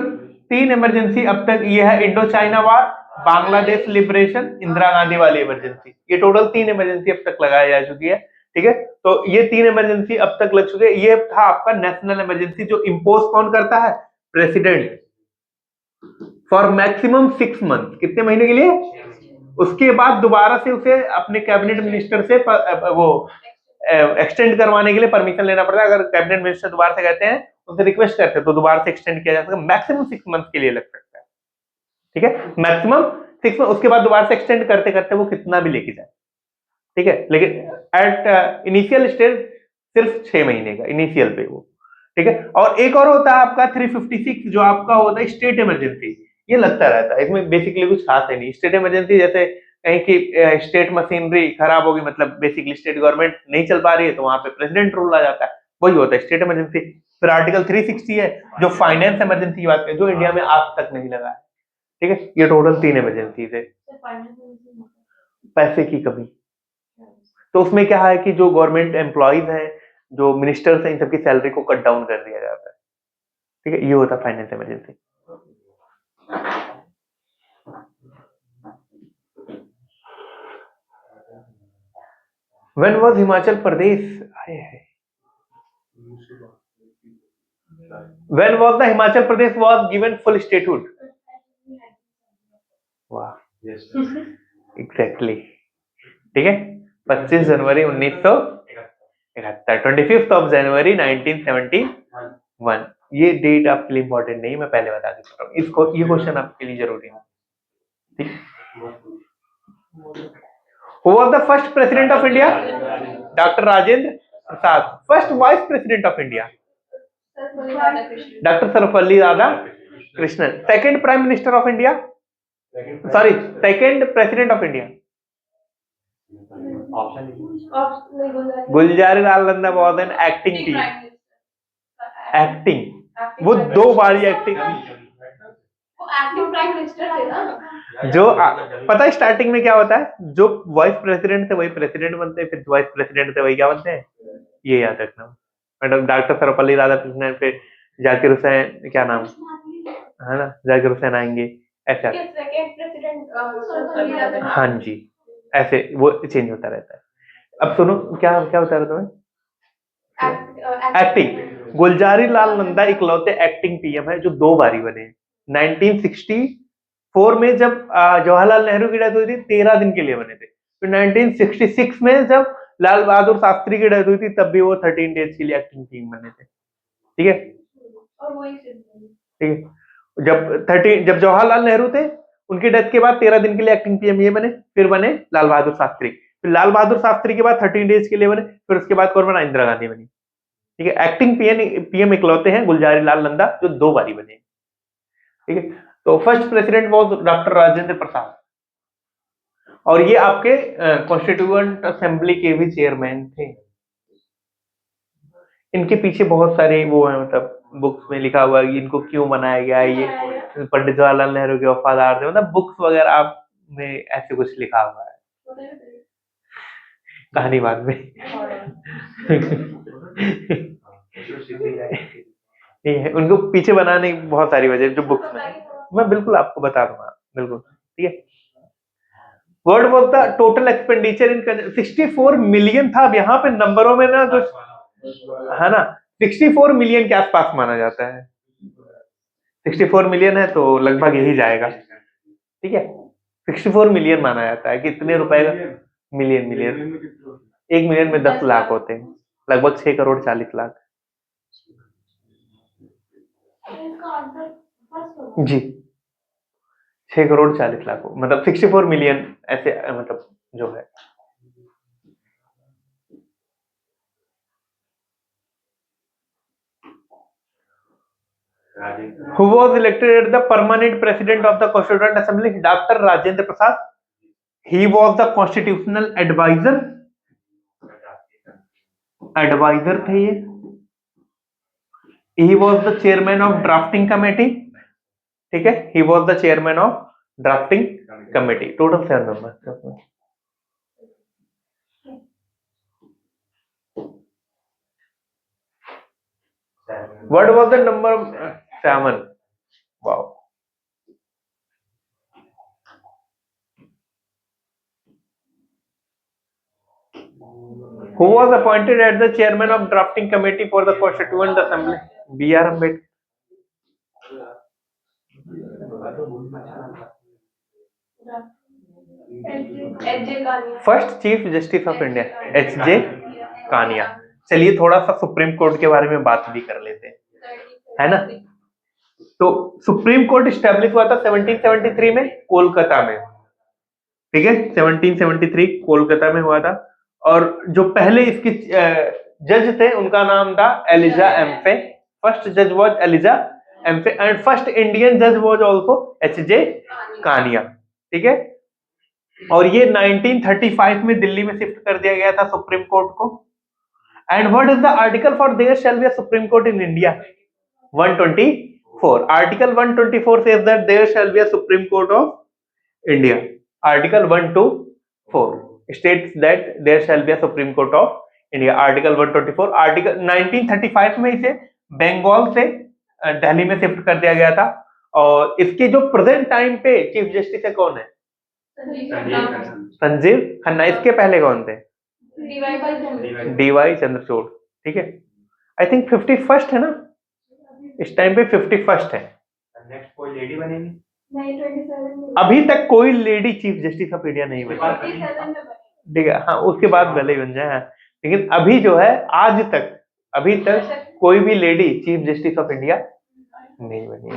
3 इमरजेंसी अब तक ये है। Indo China war, Bangladesh liberation, Indira Gandhi वाली इमरजेंसी, ये टोटल 3 इमरजेंसी अब तक लगाई जा चुकी है। ठीक है, तो ये 3 इमरजेंसी अब तक लग चुके हैं। ये था आपका नेशनल इमरजेंसी, जो इम्पोज कौन करता है? प्रेसिडेंट, फॉर मैक्सिमम 6 मंथ, कितने महीने के लिए? उसके बाद दोबारा से उसे अपने कैबिनेट मिनिस्टर से वो एक्सटेंड करवाने के लिए परमिशन लेना पड़ता है। अगर कैबिनेट मिनिस्टर दोबारा से कहते हैं, उनसे रिक्वेस्ट करते हैं, तो दोबारा से एक्सटेंड किया जा सकता है। मैक्सिमम 6 मंथ के लिए लग सकता है। ठीक है, मैक्सिमम 6 मंथ, उसके बाद दोबारा से एक्सटेंड करते करते वो कितना भी लेके जाए। ठीक है, लेकिन एट इनिशियल स्टेज सिर्फ 6 महीने का इनिशियल पे वो। ठीक है, और एक और होता है आपका 356, जो आपका होता है स्टेट इमरजेंसी। ये लगता रहता है, इसमें बेसिकली कुछ खास है नहीं। स्टेट इमरजेंसी जैसे कहीं की स्टेट मशीनरी खराब होगी, मतलब बेसिकली स्टेट गवर्नमेंट नहीं चल पा रही है, तो वहां पे प्रेसिडेंट रूल आ जाता है, वही होता है स्टेट इमरजेंसी। फिर आर्टिकल 360 है जो फाइनेंस इमरजेंसी की बात है, जो इंडिया में आज तक नहीं लगा है। ठीक है, ये टोटल 3 इमरजेंसी है। पैसे की कमी, तो उसमें क्या है कि जो गवर्नमेंट एम्प्लॉइज हैं, जो मिनिस्टर्स हैं, इन सबकी सैलरी को कट डाउन कर दिया जाता है। ठीक है, ये होता है finance emergency. When was Himachal Pradesh? When was the Himachal Pradesh was given full statehood? वाह, एग्जैक्टली। ठीक है, 25 जनवरी 1971, 25 ऑफ जनवरी 1971। ये डेट आपके लिए इंपॉर्टेंट नहीं, मैं पहले बता देता हूँ इसको, ये क्वेश्चन आपके लिए जरूरी है। ठीक, Who was the first president of India? Dr. Rajendra Prasad. First vice president of India? Dr. Sarvapalli Radhakrishnan. Second prime minister of India? Sorry, second president of India? Gulzari Lal Nanda was an acting team. Acting, वो 2 बार acting, prime minister थे ना। जो पता है starting में क्या होता है, जो वाइस प्रेसिडेंट थे वही प्रेसिडेंट बनते हैं, फिर वाइस प्रेसिडेंट थे वही क्या बनते हैं, ये याद रखना। मैडम डॉक्टर सर्वपल्ली राधाकृष्णन, पे जाकिर हुसैन, क्या नाम है ना, जाकिर हुसैन आएंगे, ऐसा। हाँ जी, ऐसे वो चेंज होता रहता है। अब सुनो, क्या क्या बता रहे तुम्हें? एक्टिंग, गुलजारी लाल नंदा इकलौते एक्टिंग पीएम है जो 2 बारी बने। 1964 में जब जवाहरलाल नेहरू की डेथ हुई थी, 13 दिन के लिए बने थे। फिर 1966 में जब लाल बहादुर शास्त्री की डेथ हुई थी, तब भी वो 13 डेज के लिए एक्टिंग पीएम बने थे। ठीक है, ठीक है, जब जवाहरलाल नेहरू थे, उनकी डेथ के बाद 13 दिन के लिए एक्टिंग पीएम ये बने, फिर बने लाल बहादुर शास्त्री, फिर लाल बहादुर शास्त्री के बाद 13 डेज के लिए बने, फिर उसके बाद कौन बना? इंदिरा गांधी बनी। ठीक है, एक्टिंग पीएम इकलौते हैं गुलजारी लाल नंदा जो 2 बारी बने। ठीक है, तो first president was doctor Rajendra Prasad, और ये आपके कॉन्स्टिट्यूएंट असेंबली के भी चेयरमैन थे। इनके पीछे बहुत सारे वो है, मतलब बुक्स में लिखा हुआ है इनको क्यों बनाया गया है। ये पंडित जवाहरलाल नेहरू के वफादार थे, मतलब बुक्स वगैरह आप में ऐसे कुछ लिखा हुआ है, कहानी बाद में। है, उनको पीछे बनाने की बहुत सारी वजह जो बुक्स में, मैं बिल्कुल आपको बता दूंगा, बिल्कुल। ठीक है, what was the total expenditure in 64 million था। अब यहाँ पे नंबरों में ना जो है ना, 64 मिलियन के आसपास माना जाता है। 64 मिलियन है तो लगभग यही जाएगा। ठीक है, 64 मिलियन माना जाता है। कितने रुपए का? मिलियन, मिलियन 1 मिलियन में 10 लाख होते हैं, लगभग 6 करोड़ 40 लाख। जी, 6,40,00,000 मतलब 64 मिलियन ऐसे मतलब जो है। Who was elected as the permanent president of the Constituent Assembly? Dr. Rajendra Prasad. He was the constitutional advisor. Advisor थे ये। He was the chairman of drafting committee. ठीक है, he was the chairman of drafting committee. Total 7 members. What was the number? 7. Wow. Who was appointed as the chairman of drafting committee for the Constituent Assembly? B.R. Ambedkar. First chief justice of India H.J. Kania. चलिए थोड़ा सा supreme court के बारे में बात भी कर लेते हैं, है ना। तो सुप्रीम कोर्ट स्टैब्लिश हुआ था 1773 में कोलकाता में, ठीक है, 1773 कोलकाता में हुआ था। और जो पहले इसके जज थे उनका नाम था एलिजा एम्फे। फर्स्ट जज was Elijah एम्फे and first Indian जज वाज आल्सो H.J. कानिया, ठीक है। और ये 1935 में दिल्ली में शिफ्ट कर दिया गया था सुप्रीम कोर्ट को। And what is the article for there shall be a supreme court in India? 124। Article 124 says that there shall be a supreme court of India. Article 124 states that there shall be a supreme court of India. Article 124। Article 1935 में इसे बंगाल से दिल्ली में shift कर दिया गया था। और इसके जो प्रेजेंट टाइम पे चीफ जस्टिस है कौन है? संजीव खन्ना। इसके पहले कौन थे? डीवाई चंद्रचूड़, ठीक है। आई थिंक 51st है ना, इस टाइम पे 51st है। नेक्स्ट कोई लेडी बनेगी? नहीं, 27 अभी तक कोई lady chief justice of India नहीं बनी, ठीक है। हाँ, उसके बाद भले ही बन जाए, लेकिन अभी जो है आज तक अभी तक कोई भी lady chief justice of India नहीं बनी।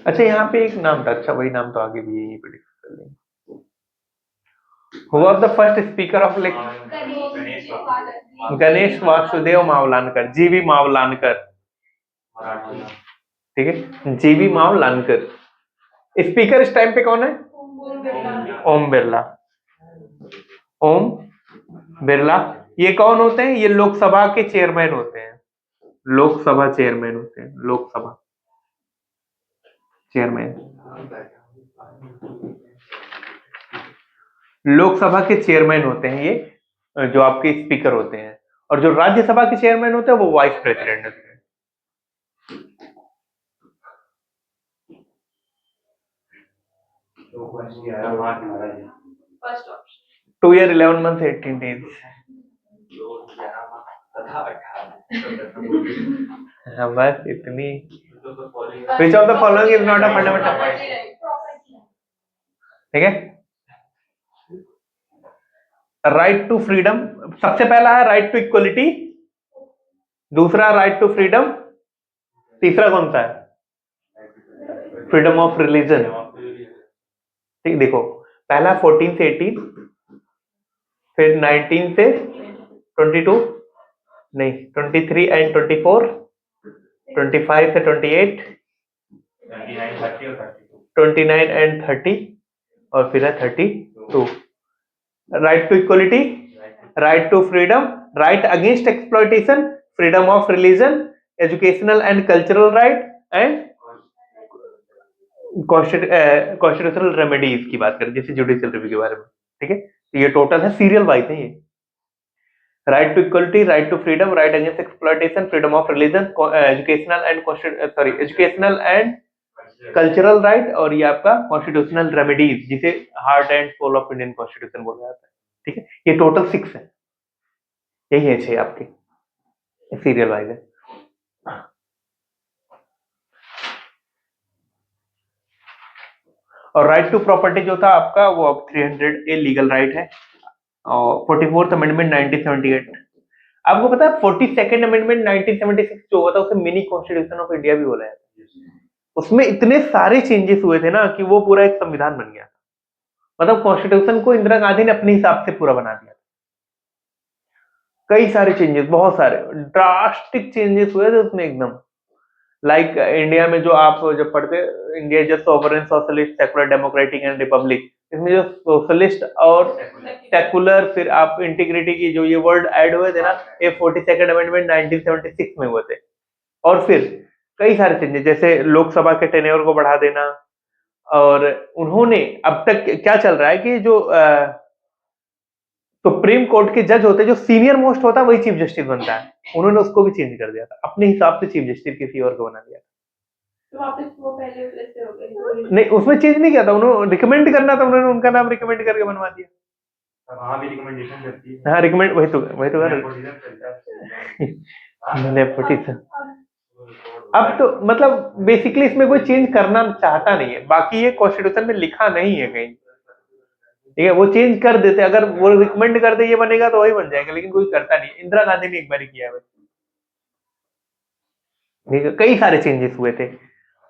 अच्छा, यहाँ पे एक नाम था, अच्छा वही नाम तो आगे भी यही पे डिस्कस कर लेंगे। Who was the first speaker of like Ganesh Vasudev मावलानकर, जीवी मावलानकर, ठीक है, जीवी मावलानकर। स्पीकर इस टाइम पे कौन है? ओम बिरला। ओम बिरला। ये कौन होते हैं? ये लोकसभा के चेयरमैन होते हैं, लोकसभा चेयरमैन होते हैं, लोकसभा चेयरमैन, लोकसभा के चेयरमैन होते हैं ये, जो आपके स्पीकर होते हैं। और जो राज्यसभा के चेयरमैन होते हैं वो वाइस प्रेसिडेंट होते हैं। 2 year 11 months 18 days। बस इतनी। Which of the following is not a fundamental right? ठीक है, राइट टू फ्रीडम सबसे पहला है, राइट टू इक्वलिटी, दूसरा राइट टू फ्रीडम, तीसरा कौन सा है? Freedom of religion. ठीक, देखो पहला 14 से 18, फिर 19 से 22, नहीं 23 एंड 24, 25 से 28, 29 एंड 30 और फिर है 32। Right to equality, right to freedom, right against exploitation, freedom of religion, educational and cultural right and constitutional remedies की बात करें, जैसे जुडिशियल रिव्यू के बारे में। ठीक है, तो ये टोटल है, सीरियल वाइज है ये। Right to equality, right to freedom, right against exploitation, freedom of religion, educational and cultural right, और ये आपका कॉन्स्टिट्यूशनल रेमेडीज, जिसे heart and soul of Indian constitution बोला जाता है। ठीक है, ये टोटल 6 है, यही है 6 आपके, सीरियल वाइज है। और राइट टू प्रॉपर्टी जो था आपका वो अब 300 ए लीगल राइट है, और 44th अमेंडमेंट 1978। आपको पता है 42nd अमेंडमेंट 1976 जो हुआ था उसे मिनी कॉन्स्टिट्यूशन ऑफ इंडिया भी बोला जाता है। उसमें इतने सारे चेंजेस हुए थे ना कि वो पूरा एक संविधान बन गया। मतलब कॉन्स्टिट्यूशन को इंदिरा गांधी ने अपने हिसाब से पूरा बना दिया। कई सारे चेंजेस, बहुत सारे ड्रास्टिक चेंजेस हुए थे उसमें एकदम। लाइक इंडिया में जो आप जब पढ़ते, इंडिया जो sovereign socialist secular democratic and Republic, इसमें जो सोशलिस्ट और सेकुलर फिर आप इंटीग्रिटी की जो ये वर्ड ऐड हुए थे ना, ये 42nd अमेंडमेंट 1976 में हुए थे। और फिर कई सारे चेंजेस जैसे लोकसभा के टेन्योर को बढ़ा देना, और उन्होंने अब तक क्या चल रहा है कि जो सुप्रीम कोर्ट के जज होते हैं, जो सीनियर मोस्ट होता है वही चीफ जस्टिस बनता है, उन्होंने उसको भी चेंज कर दिया था, अपने हिसाब से चीफ जस्टिस किसी और को बना दिया। तो वापस वो पहले वैसे हो गए? नहीं, उसमें चेंज नहीं किया था, उन्होंने रिकमेंड करना था, उन्होंने उनका नाम रिकमेंड करके बनवा दिया। हाँ भी रिकमेंडेशन करती है। हाँ रिकमेंड, वही तो नेपोटिज्म। अब तो मतलब बेसिकली इसमें कोई चेंज करना चाहता नहीं है, बाकी ये कॉन्स्टिट्यूशन में लिखा नहीं है कहीं, ठीक है, वो चेंज कर देते, अगर वो रिकमेंड कर दे ये बनेगा तो वही बन जाएगा, लेकिन कोई करता नहीं। इंदिरा गांधी ने एक बार किया है, ठीक है। कई सारे चेंजेस हुए थे,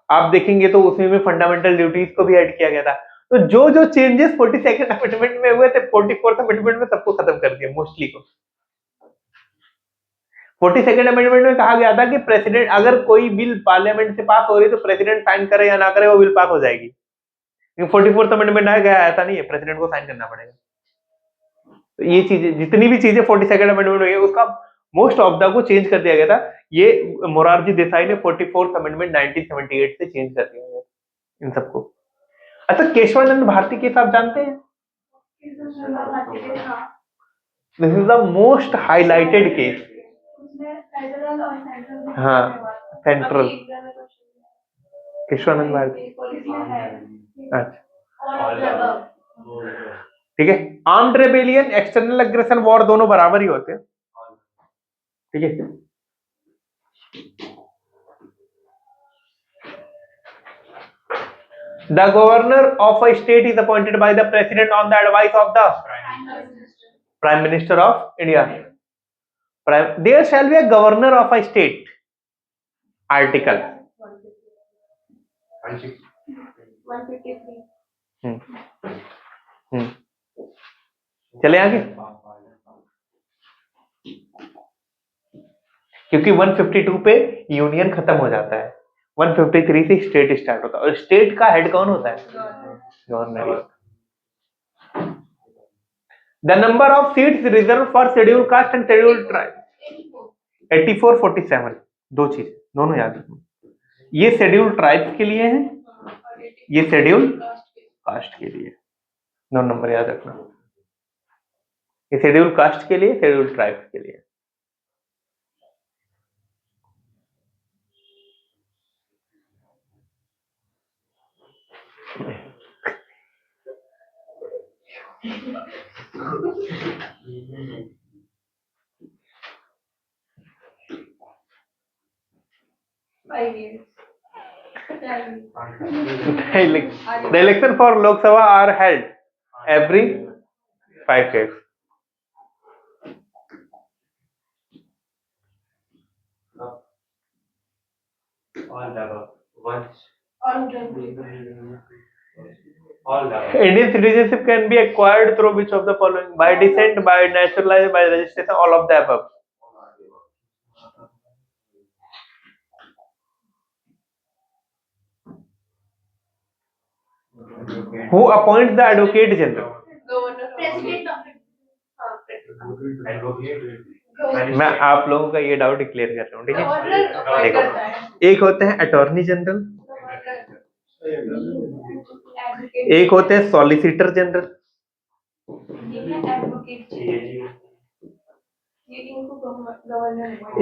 आप देखेंगे तो उसमें में फंडामेंटल ड्यूटीज को भी ऐड किया गया था। तो जो जो चेंजेस 42nd अमेंडमेंट में हुए थे, 44th अमेंडमेंट में सबको खत्म कर दिया मोस्टली को। 42nd अमेंडमेंट में कहा गया था कि प्रेसिडेंट, अगर कोई बिल पार्लियामेंट से पास हो रही है तो प्रेसिडेंट साइन करे या ना करे वो बिल पास हो जाएगी। 44th अमेंडमेंट आ गया, ऐसा नहीं है, प्रेसिडेंट को साइन करना पड़ेगा। तो ये चीजें, जितनी भी चीजें 42nd अमेंडमेंट हुई है उसका मोस्ट ऑफ द को चेंज कर दिया गया था। ये मोरारजी देसाई ने 44th अमेंडमेंट 1978 से चेंज कर दिया गया इन सबको। अच्छा, केशवानंद भारती केस आप जानते हैं? This is the most highlighted case. हाँ, सेंट्रल केशवानंद भारती। अच्छा, ठीक है। Armed rebellion, external aggression, war दोनों बराबर ही होते हैं, ठीक है। The governor of a state is appointed by the president on the advice of the Prime Minister of India. There shall be a governor of a state. Article 153. चले आगे, क्योंकि 152 पे यूनियन खत्म हो जाता है, 153 से स्टेट स्टार्ट होता है, और स्टेट का हेड कौन होता है? Governor. The number of seats reserve for schedule caste and schedule tribe 84, 47, दो चीज, दोनों याद रखना। ये शेड्यूल ट्राइब्स के लिए है, ये शेड्यूल कास्ट के लिए, दो नंबर याद रखना। ये शेड्यूल कास्ट के लिए, शेड्यूल ट्राइब्स के लिए। The election for Lok Sabha are held every 5 years. Indian citizenship can be acquired through which of the following? By descent, by naturalization, by registration, all of the above. Who appoints the Advocate General? मैं आप लोगों का ये doubt clear कर रहा हूँ, ठीक है। देखो, एक होते हैं अटॉर्नी जनरल, एक होते हैं सॉलिसिटर जनरल,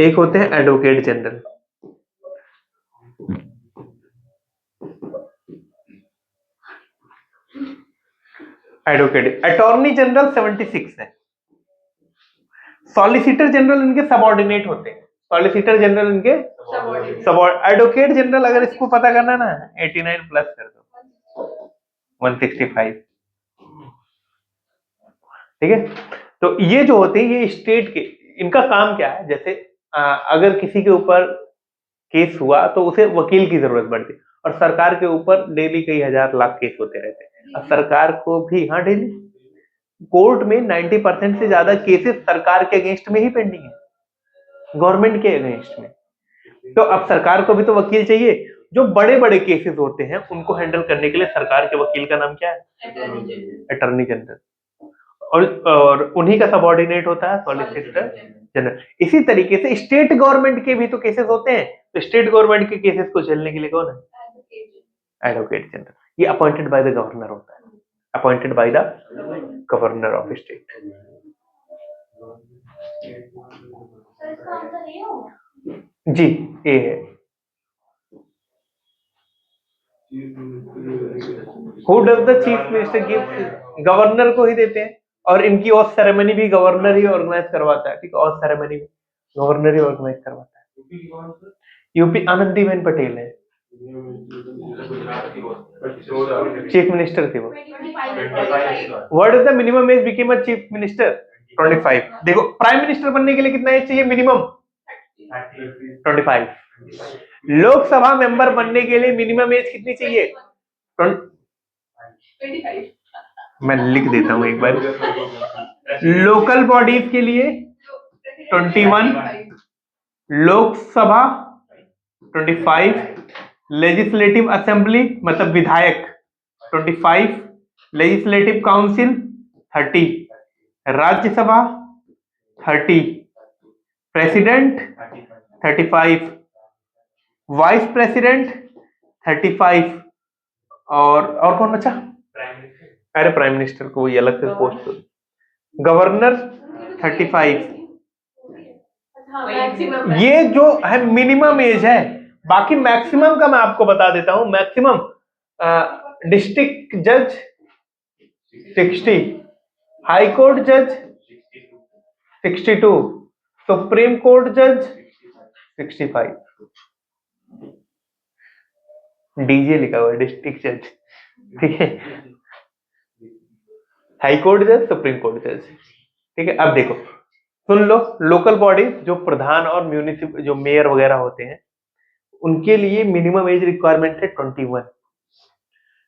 एक होते हैं advocate general. Advocate, attorney general 76 है, सॉलिसिटर जनरल इनके सबऑर्डिनेट होते हैं, सॉलिसिटर जनरल इनके एडवोकेट जनरल, अगर इसको पता करना ना 89 प्लस कर दो 165, ठीक है। तो ये जो होते हैं ये स्टेट के, इनका काम क्या है, जैसे अगर किसी के ऊपर केस हुआ तो उसे वकील की जरूरत पड़ती, और सरकार के ऊपर डेली कई हजार लाख केस होते रहते हैं। अब सरकार को भी, हाँ डेली कोर्ट में 90% से ज्यादा केसेस सरकार के अगेंस्ट में ही पेंडिंग है, गवर्नमेंट के अगेंस्ट में। तो अब सरकार को भी तो वकील चाहिए। जो बड़े बड़े केसेस होते हैं उनको हैंडल करने के लिए सरकार के वकील का नाम क्या है? Attorney general. और उन्हीं का सबऑर्डिनेट होता है सॉलिसिटर जनरल। इसी तरीके से स्टेट गवर्नमेंट के भी तो केसेस होते हैं, तो स्टेट गवर्नमेंट के केसेस को झेलने के लिए कौन है? Advocate general. ये अपॉइंटेड बाय द गवर्नर होता है, appointed by the governor of state. जी ये है। Who does the chief minister give? Governor को ही देते हैं, और इनकी ऑथ सेरेमनी भी गवर्नर ही ऑर्गेनाइज करवाता है। ठीक है, ऑथ सेरेमनी भी गवर्नर ही ऑर्गेनाइज करवाता है। यूपी आनंदीबेन पटेल है, चीफ मिनिस्टर थे वो। What is the minimum as became a chief minister? 25। देखो प्राइम मिनिस्टर बनने के लिए कितना एज चाहिए मिनिमम? 25। लोकसभा मेंबर बनने के लिए मिनिमम एज कितनी चाहिए? 25। मैं लिख देता हूं एक बार। लोकल बॉडीज के लिए 21, लोकसभा 25, लेजिस्लेटिव असेंबली मतलब विधायक 25, legislative council 30, Rajya Sabha 30, president 35, vice president 35, और कौन बचा? अरे प्राइम मिनिस्टर को ये अलग से पोस्ट। गवर्नर 35। ये जो है मिनिमम एज है। बाकी मैक्सिमम का मैं आपको बता देता हूं। मैक्सिमम डिस्ट्रिक्ट जज 60, हाई कोर्ट जज 62, सुप्रीम कोर्ट जज 65। डीजे लिखा हुआ है डिस्ट्रिक्ट जज, ठीक है। हाई कोर्ट जज, सुप्रीम कोर्ट जज, ठीक है। अब देखो सुन लो, लोकल बॉडी जो प्रधान और म्यूनिसिपल जो मेयर वगैरह होते हैं उनके लिए मिनिमम एज रिक्वायरमेंट है 21।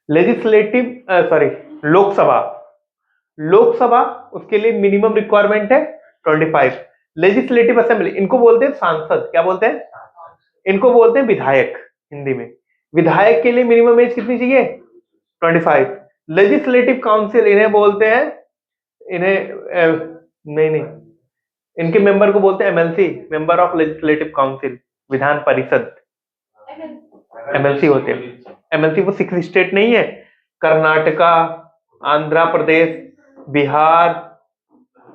लेजिस्लेटिव सॉरी लोकसभा उसके लिए मिनिमम रिक्वायरमेंट है 25। लेजिस्लेटिव असेंबली, इनको बोलते हैं सांसद, क्या बोलते हैं? इनको बोलते हैं विधायक हिंदी में। विधायक के लिए मिनिमम एज कितनी चाहिए? 25। लेजिस्लेटिव काउंसिल इन्हें बोलते हैं, नहीं, इनके मेंबर को बोलते हैं MLC, member of legislative council, Vidhan Parishad. MLC होते हैं। एमएलसी वो 6 स्टेट नहीं है, कर्नाटका, आंध्र प्रदेश, बिहार,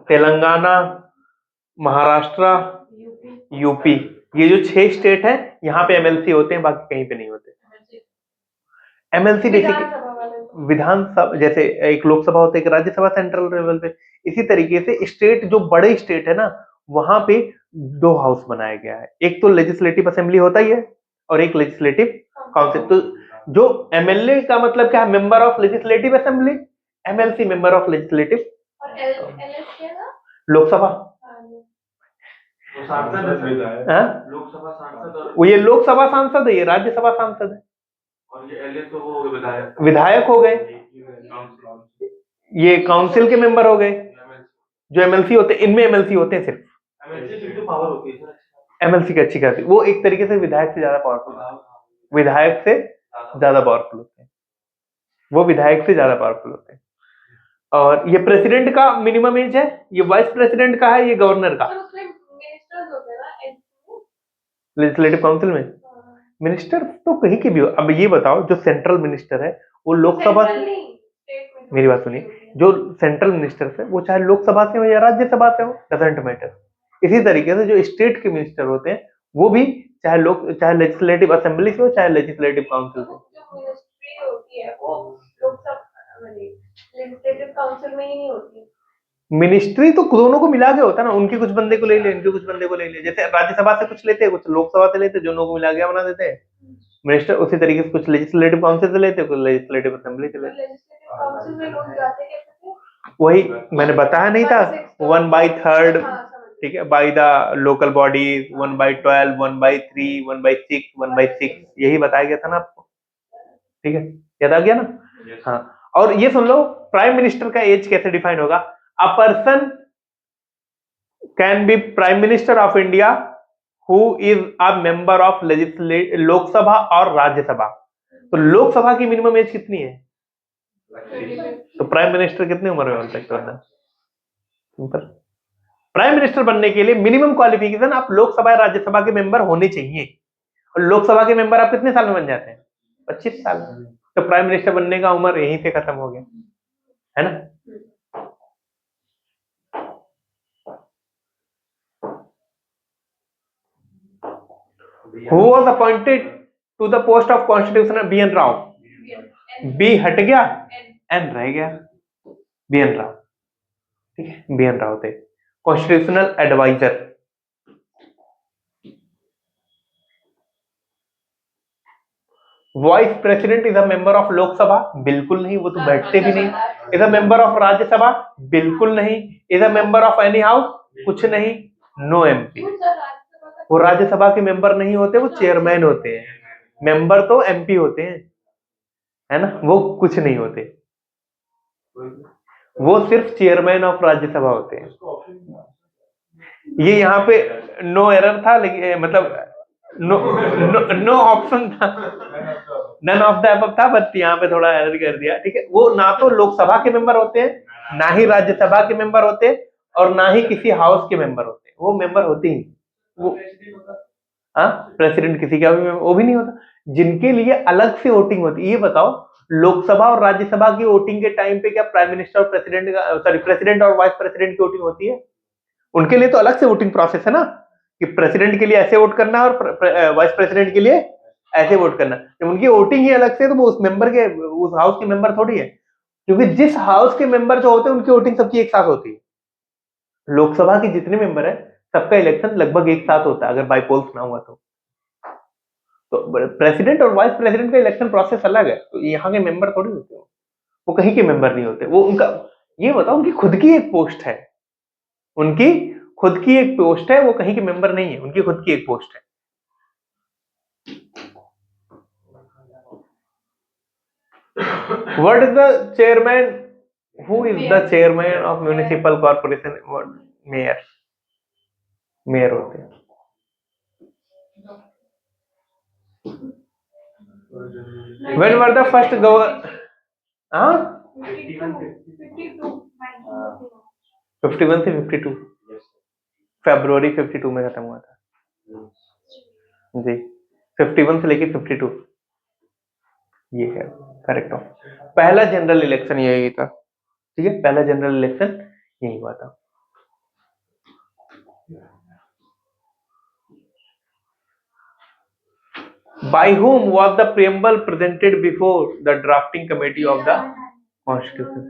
तेलंगाना, महाराष्ट्र, यूपी, ये जो 6 स्टेट है यहाँ पे एमएलसी होते हैं, बाकी कहीं पे नहीं होते। एमएलसी बेसिकली विधानसभा, जैसे एक लोकसभा होता है, एक राज्यसभा सेंट्रल लेवल पे। इसी तरीके से स्टेट जो बड़े स्टेट है ना वहां पे 2 हाउस बनाया गया है, एक तो लेजिस्लेटिव असेंबली होता ही है और एक लेजिस्लेटिव काउंसिल। तो जो एमएलए का मतलब क्या है? Member of legislative assembly. MLC member of legislative Lok Sabha. Lok Sabha सांसद, वो ये लोकसभा सांसद है, ये राज्यसभा सांसद है, और ये एलए तो वो विधायक हो गए, ये काउंसिल के मेंबर हो गए। जो एमएलसी होते हैं, इनमें एमएलसी होते हैं सिर्फ। एमएलसी की अच्छी खासी, वो एक तरीके से विधायक से ज्यादा पावरफुल है, विधायक से ज्यादा पावरफुल होते हैं, वो विधायक से ज्यादा पावरफुल होते हैं। और ये प्रेसिडेंट का मिनिमम एज है, ये वाइस प्रेसिडेंट का है, ये गवर्नर का। लेजिस्लेटिव काउंसिल में मिनिस्टर तो कहीं के भी हो। अब ये बताओ, जो सेंट्रल मिनिस्टर है वो लोकसभा से, मेरी बात सुनिए, जो सेंट्रल मिनिस्टर है वो चाहे लोकसभा से हो या राज्यसभा से हो, डजंट मैटर। इसी तरीके से जो स्टेट के मिनिस्टर होते हैं वो भी चाहे लेजिस्लेटिव असेंबली से हो चाहे लेजिस्लेटिव काउंसिल से। मिनिस्ट्री तो दोनों को मिला के होता है ना, उनके कुछ बंदे को ले ले, इनके कुछ बंदे को ले ले। जैसे राज्यसभा से कुछ लेते हैं, कुछ लोकसभा से लेते हैं, दोनों को मिला के बना देते हैं मिनिस्टर। उसी तरीके से कुछ लेजिस्लेटिव काउंसिल से लेते हैं, कुछ लेजिस्लेटिव असेंबली से लेते हैं। वही मैंने बताया नहीं था, 1/3 ठीक है, बाई द लोकल बॉडीज, 1/12, 1/3, 1/6, 1/6, यही बताया गया था ना आपको, ठीक है, याद आ गया ना। हाँ, और ये सुन लो, प्राइम मिनिस्टर का एज कैसे डिफाइन होगा? A person can be prime minister of India who is a member of Lok Sabha और राज्यसभा। तो लोकसभा की मिनिमम एज कितनी है? तो प्राइम मिनिस्टर कितनी उम्र में बन सकते हो? सिंपल, प्राइम मिनिस्टर बनने के लिए मिनिमम क्वालिफिकेशन आप लोकसभा या राज्यसभा के मेंबर होने चाहिए, और लोकसभा के मेंबर आप कितने साल में बन जाते हैं? 25 साल। तो प्राइम मिनिस्टर बनने का उम्र यहीं पे खत्म हो गया, है ना। Who was appointed to the post of constitutional? B N Rau. B हट गया, एन रह गया, बी एन राव, ठीक है, बी एन राव थे constitutional advisor. Vice president is a member of Lok Sabha? बिल्कुल नहीं, वो तो बैठते भी नहीं। Is a member of Rajya Sabha? बिल्कुल नहीं। Is a member of any house? कुछ नहीं, नो एमपी। वो राज्यसभा के मेंबर नहीं होते, वो चेयरमैन होते हैं। मेंबर तो एमपी होते हैं, है ना, वो कुछ नहीं होते, वो सिर्फ चेयरमैन ऑफ राज्यसभा होते हैं। ये यहाँ पे नो एरर था, लेकिन मतलब नो नो ऑप्शन था, नन ऑफ द अबव था, बट यहाँ पे थोड़ा एरर कर दिया, ठीक है। वो ना तो लोकसभा के मेंबर होते हैं, ना ही राज्यसभा के मेंबर होते हैं, और ना ही किसी हाउस के मेंबर होते हैं, वो मेंबर होते ही नहीं। वो प्रेसिडेंट किसी का भी वो भी नहीं होता। जिनके लिए अलग से वोटिंग होती है, ये बताओ, लोकसभा और राज्यसभा की वोटिंग के टाइम पे क्या प्राइम मिनिस्टर और प्रेसिडेंट का, सॉरी, प्रेसिडेंट और वाइस प्रेसिडेंट की वोटिंग होती है? उनके लिए तो अलग से वोटिंग प्रोसेस है ना, कि प्रेसिडेंट के लिए ऐसे वोट करना और वाइस प्रेसिडेंट के लिए ऐसे वोट करना। जब उनकी वोटिंग ही अलग से, तो वो उस मेंबर के, उस हाउस के मेंबर थोड़ी है, क्योंकि जिस हाउस के मेंबर जो होते हैं उनकी वोटिंग सबकी एक साथ होती है। लोकसभा के जितने मेंबर है सबका इलेक्शन लगभग एक साथ होता है, अगर बाई पोल्स ना हुआ तो प्रेसिडेंट और वाइस प्रेसिडेंट का इलेक्शन प्रोसेस अलग है, तो यहाँ के मेंबर थोड़ी होते हैं, वो कहीं के मेंबर नहीं होते। वो उनका, ये बताओ, उनकी खुद की एक पोस्ट है, उनकी खुद की एक पोस्ट है, वो कहीं के मेंबर नहीं है, उनकी खुद की एक पोस्ट है। What is the chairman? Who is the chairman of municipal corporation? What? Mayor. Mayor होते हैं। When were the first हाँ 51 से 52, फरवरी 52 में खत्म हुआ था जी, 51 से लेके 52, ये है करेक्ट। पहला जनरल इलेक्शन यही था, ठीक है, पहला जनरल इलेक्शन यही हुआ था। By whom was the preamble presented before the drafting committee of the Constitution?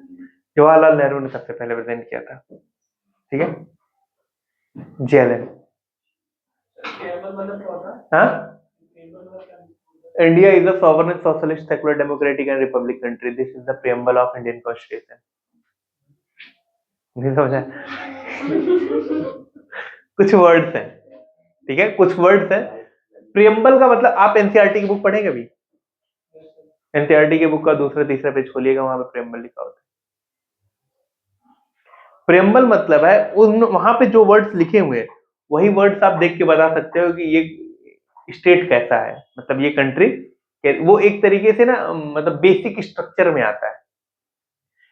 Jawaharlal Nehru ने सबसे पहले प्रेजेंट किया था, ठीक है, जेएलएन। हाँ, India is a sovereign, socialist, secular, democratic and republic country. This is the preamble of Indian Constitution. नहीं समझा? कुछ वर्ड्स हैं, ठीक है, कुछ वर्ड्स हैं। प्रियम्बल का मतलब, आप एनसीईआरटी की बुक पढ़ेंगे अभी, एनसीईआरटी की बुक का दूसरा तीसरा पेज खोलिएगा, वहां पे प्रियम्बल लिखा होता है। प्रियम्बल मतलब है उन, वहां पे जो वर्ड्स लिखे हुए हैं वही वर्ड्स आप देख के बता सकते हो कि ये स्टेट कैसा है, मतलब ये कंट्री, वो एक तरीके से ना, मतलब बेसिक स्ट्रक्चर में आता है।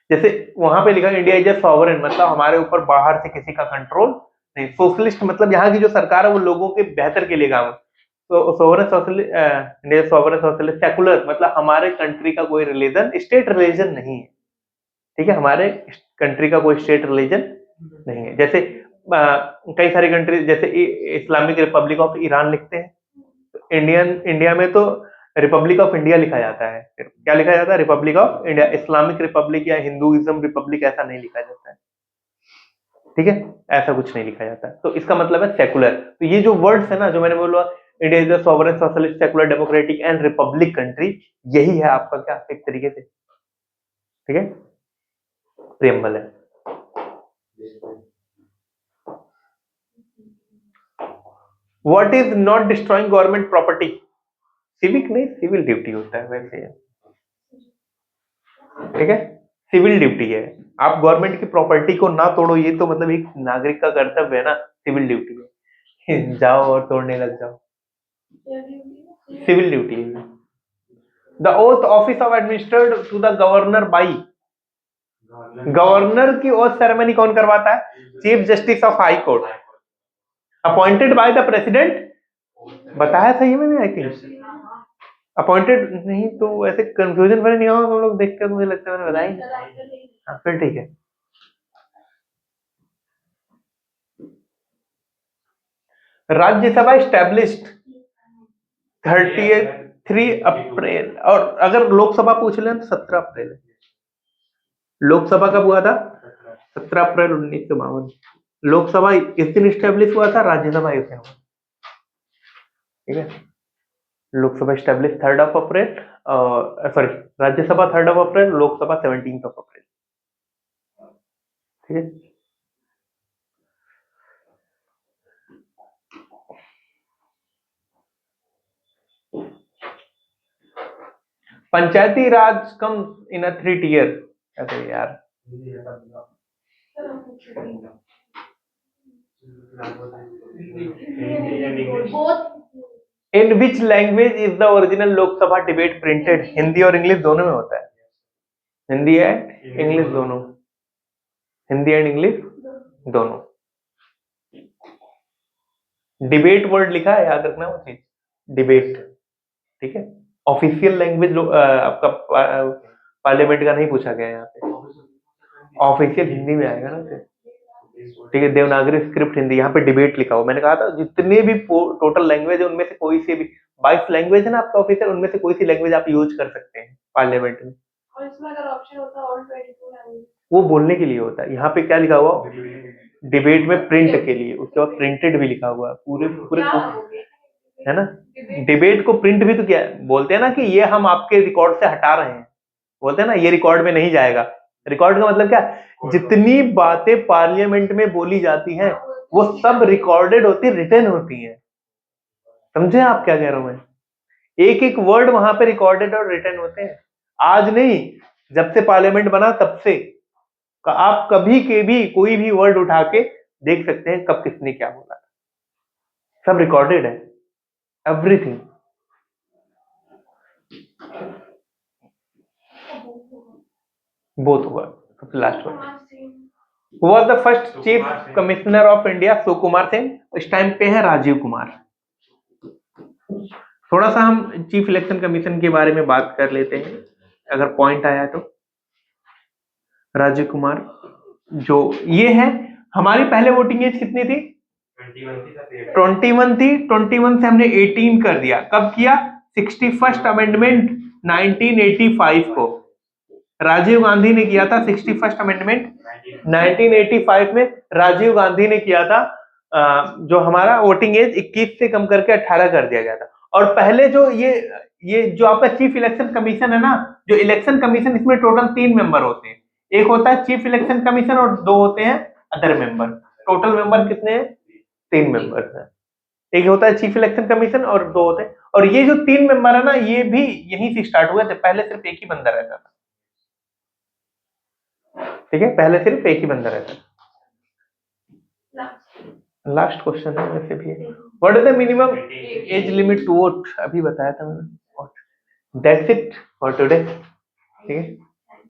जैसे वहां पे लिखा इंडिया इज अ सॉवरेन, मतलब हमारे ऊपर बाहर से किसी का कंट्रोल नहीं। सोशलिस्ट मतलब यहाँ की जो सरकार है वो लोगों के बेहतर के लिए काम, तो sovereign socialist, India sovereign socialist, secular मतलब हमारे कंट्री का कोई रिलीजन, स्टेट रिलीजन नहीं है, ठीक है, हमारे कंट्री का कोई स्टेट रिलीजन नहीं है। जैसे कई सारी कंट्री, जैसे इस्लामिक रिपब्लिक ऑफ ईरान लिखते हैं, इंडिया में तो रिपब्लिक ऑफ इंडिया लिखा जाता है। क्या लिखा जाता है? Republic of India. Islamic Republic या हिंदुइज्म रिपब्लिक ऐसा नहीं लिखा जाता है, ठीक है, ऐसा कुछ नहीं लिखा जाता। तो इसका मतलब है सेकुलर। तो ये जो वर्ड्स है ना, जो मैंने बोला, India is the sovereign, socialist, secular, democratic and Republic country, यही है आपका क्या, एक तरीके से, ठीक है, प्रियम्बल है। What is not destroying government property? Civic नहीं, सिविल ड्यूटी होता है वैसे, ठीक है, सिविल ड्यूटी है। आप गवर्नमेंट की प्रॉपर्टी को ना तोड़ो, ये तो मतलब एक नागरिक का कर्तव्य है ना, सिविल ड्यूटी है। जाओ और तोड़ने लग जाओ, सिविल ड्यूटी है। The oath office of administered to the governor by, governor की ओथ सेरेमनी कौन करवाता है? Chief justice of high court, appointed by the president. बताया सही है मैंने, आई थिंक अपॉइंटेड नहीं तो ऐसे कंफ्यूजन वाले नहीं होगा, तुम लोग देख कर मुझे लगता है मैंने बताया। हाँ फिर ठीक है। राज्यसभा स्टैब्लिश्ड 3 अप्रैल, और अगर लोकसभा पूछ लें तो 17 अप्रैल है। लोकसभा कब हुआ था? 17 अप्रैल 1952। लोकसभा इस दिन स्टैब्लिश हुआ था, राज्यसभा इस दिन हुआ, ठीक है। लोकसभा स्टैब्लिश 3 अप्रैल, सॉरी राज्यसभा 3 अप्रैल, लोकसभा 17 अप्रैल, ठीक है। पंचायती राज कम इन अ 3 tier, अरे यार in which language is the original Lok Sabha debate printed? Hindi और इंग्लिश दोनों में होता है, हिंदी एंड इंग्लिश दोनों, हिंदी एंड इंग्लिश दोनों। डिबेट वर्ड लिखा है, याद रखना वो चीज, डिबेट, ठीक है। ऑफिशियल लैंग्वेज आपका पार्लियामेंट का नहीं पूछा गया यहाँ पे, ऑफिशियल हिंदी में आएगा ना, ठीक है। देवनागरी स्क्रिप्ट हिंदी, यहाँ पे डिबेट लिखा हुआ। मैंने कहा था जितने भी टोटल लैंग्वेज है उनमें से कोई सी भी 22 लैंग्वेज है ना आपका ऑफिशियल, उनमें से कोई सी लैंग्वेज आप यूज कर सकते हैं पार्लियामेंट में। और इसमें अगर ऑप्शन होता ऑल 22 लैंग्वेज, वो बोलने के लिए होता है। यहाँ पे क्या लिखा हुआ? डिबेट में प्रिंट के लिए, उसके बाद प्रिंटेड भी लिखा हुआ है, पूरे पूरे है ना। डिबेट को प्रिंट भी तो क्या बोलते हैं ना, कि ये हम आपके रिकॉर्ड से हटा रहे हैं, बोलते हैं ना ये रिकॉर्ड में नहीं जाएगा। रिकॉर्ड का मतलब क्या? जितनी बातें पार्लियामेंट में बोली जाती हैं वो सब रिकॉर्डेड होती, रिटन होती हैं। समझे आप क्या कह रहा हूं मैं? एक एक वर्ड वहां पे रिकॉर्डेड और रिटन होते हैं। आज नहीं, जब से पार्लियामेंट बना तब से आप कभी के भी कोई भी वर्ड उठा के देख सकते हैं कब किसने क्या बोला, सब रिकॉर्डेड है, एवरीथिंग। बोथ हुआ, सबसे last word. Was the first chief commissioner of India? Sukumar Singh. इस टाइम पे है राजीव कुमार। थोड़ा सा हम चीफ इलेक्शन कमीशन के बारे में बात कर लेते हैं, अगर पॉइंट आया तो। राजीव कुमार जो ये है, हमारी पहले वोटिंग एज कितनी थी? 21 थी। 21 से हमने 18 कर दिया। कब किया? 61st अमेंडमेंट 1985 को राजीव गांधी ने किया था। 61st अमेंडमेंट 1985 में राजीव गांधी ने किया था, जो हमारा वोटिंग एज 21 से कम करके 18 कर दिया गया था। और पहले जो ये जो आपका चीफ इलेक्शन कमीशन है ना, जो इलेक्शन कमीशन, इसमें टोटल 3 मेंबर होते हैं। एक होता है चीफ इलेक्शन कमीशन और 2 होते हैं अदर मेंबर। टोटल मेंबर कितने हैं? 3 मेंबर्स हैं। एक होता है चीफ इलेक्शन कमीशन और 2 होते हैं। और ये जो 3 मेंबर है ना, ये भी यहीं से स्टार्ट हुए थे। पहले सिर्फ एक ही बंदा रहता था, ठीक है, पहले सिर्फ एक ही बंदा रहता था। लास्ट क्वेश्चन है वैसे भी। What is the minimum age limit to vote? अभी बताया था मैंने। दैट्स इट फॉर टुडे, ठीक है।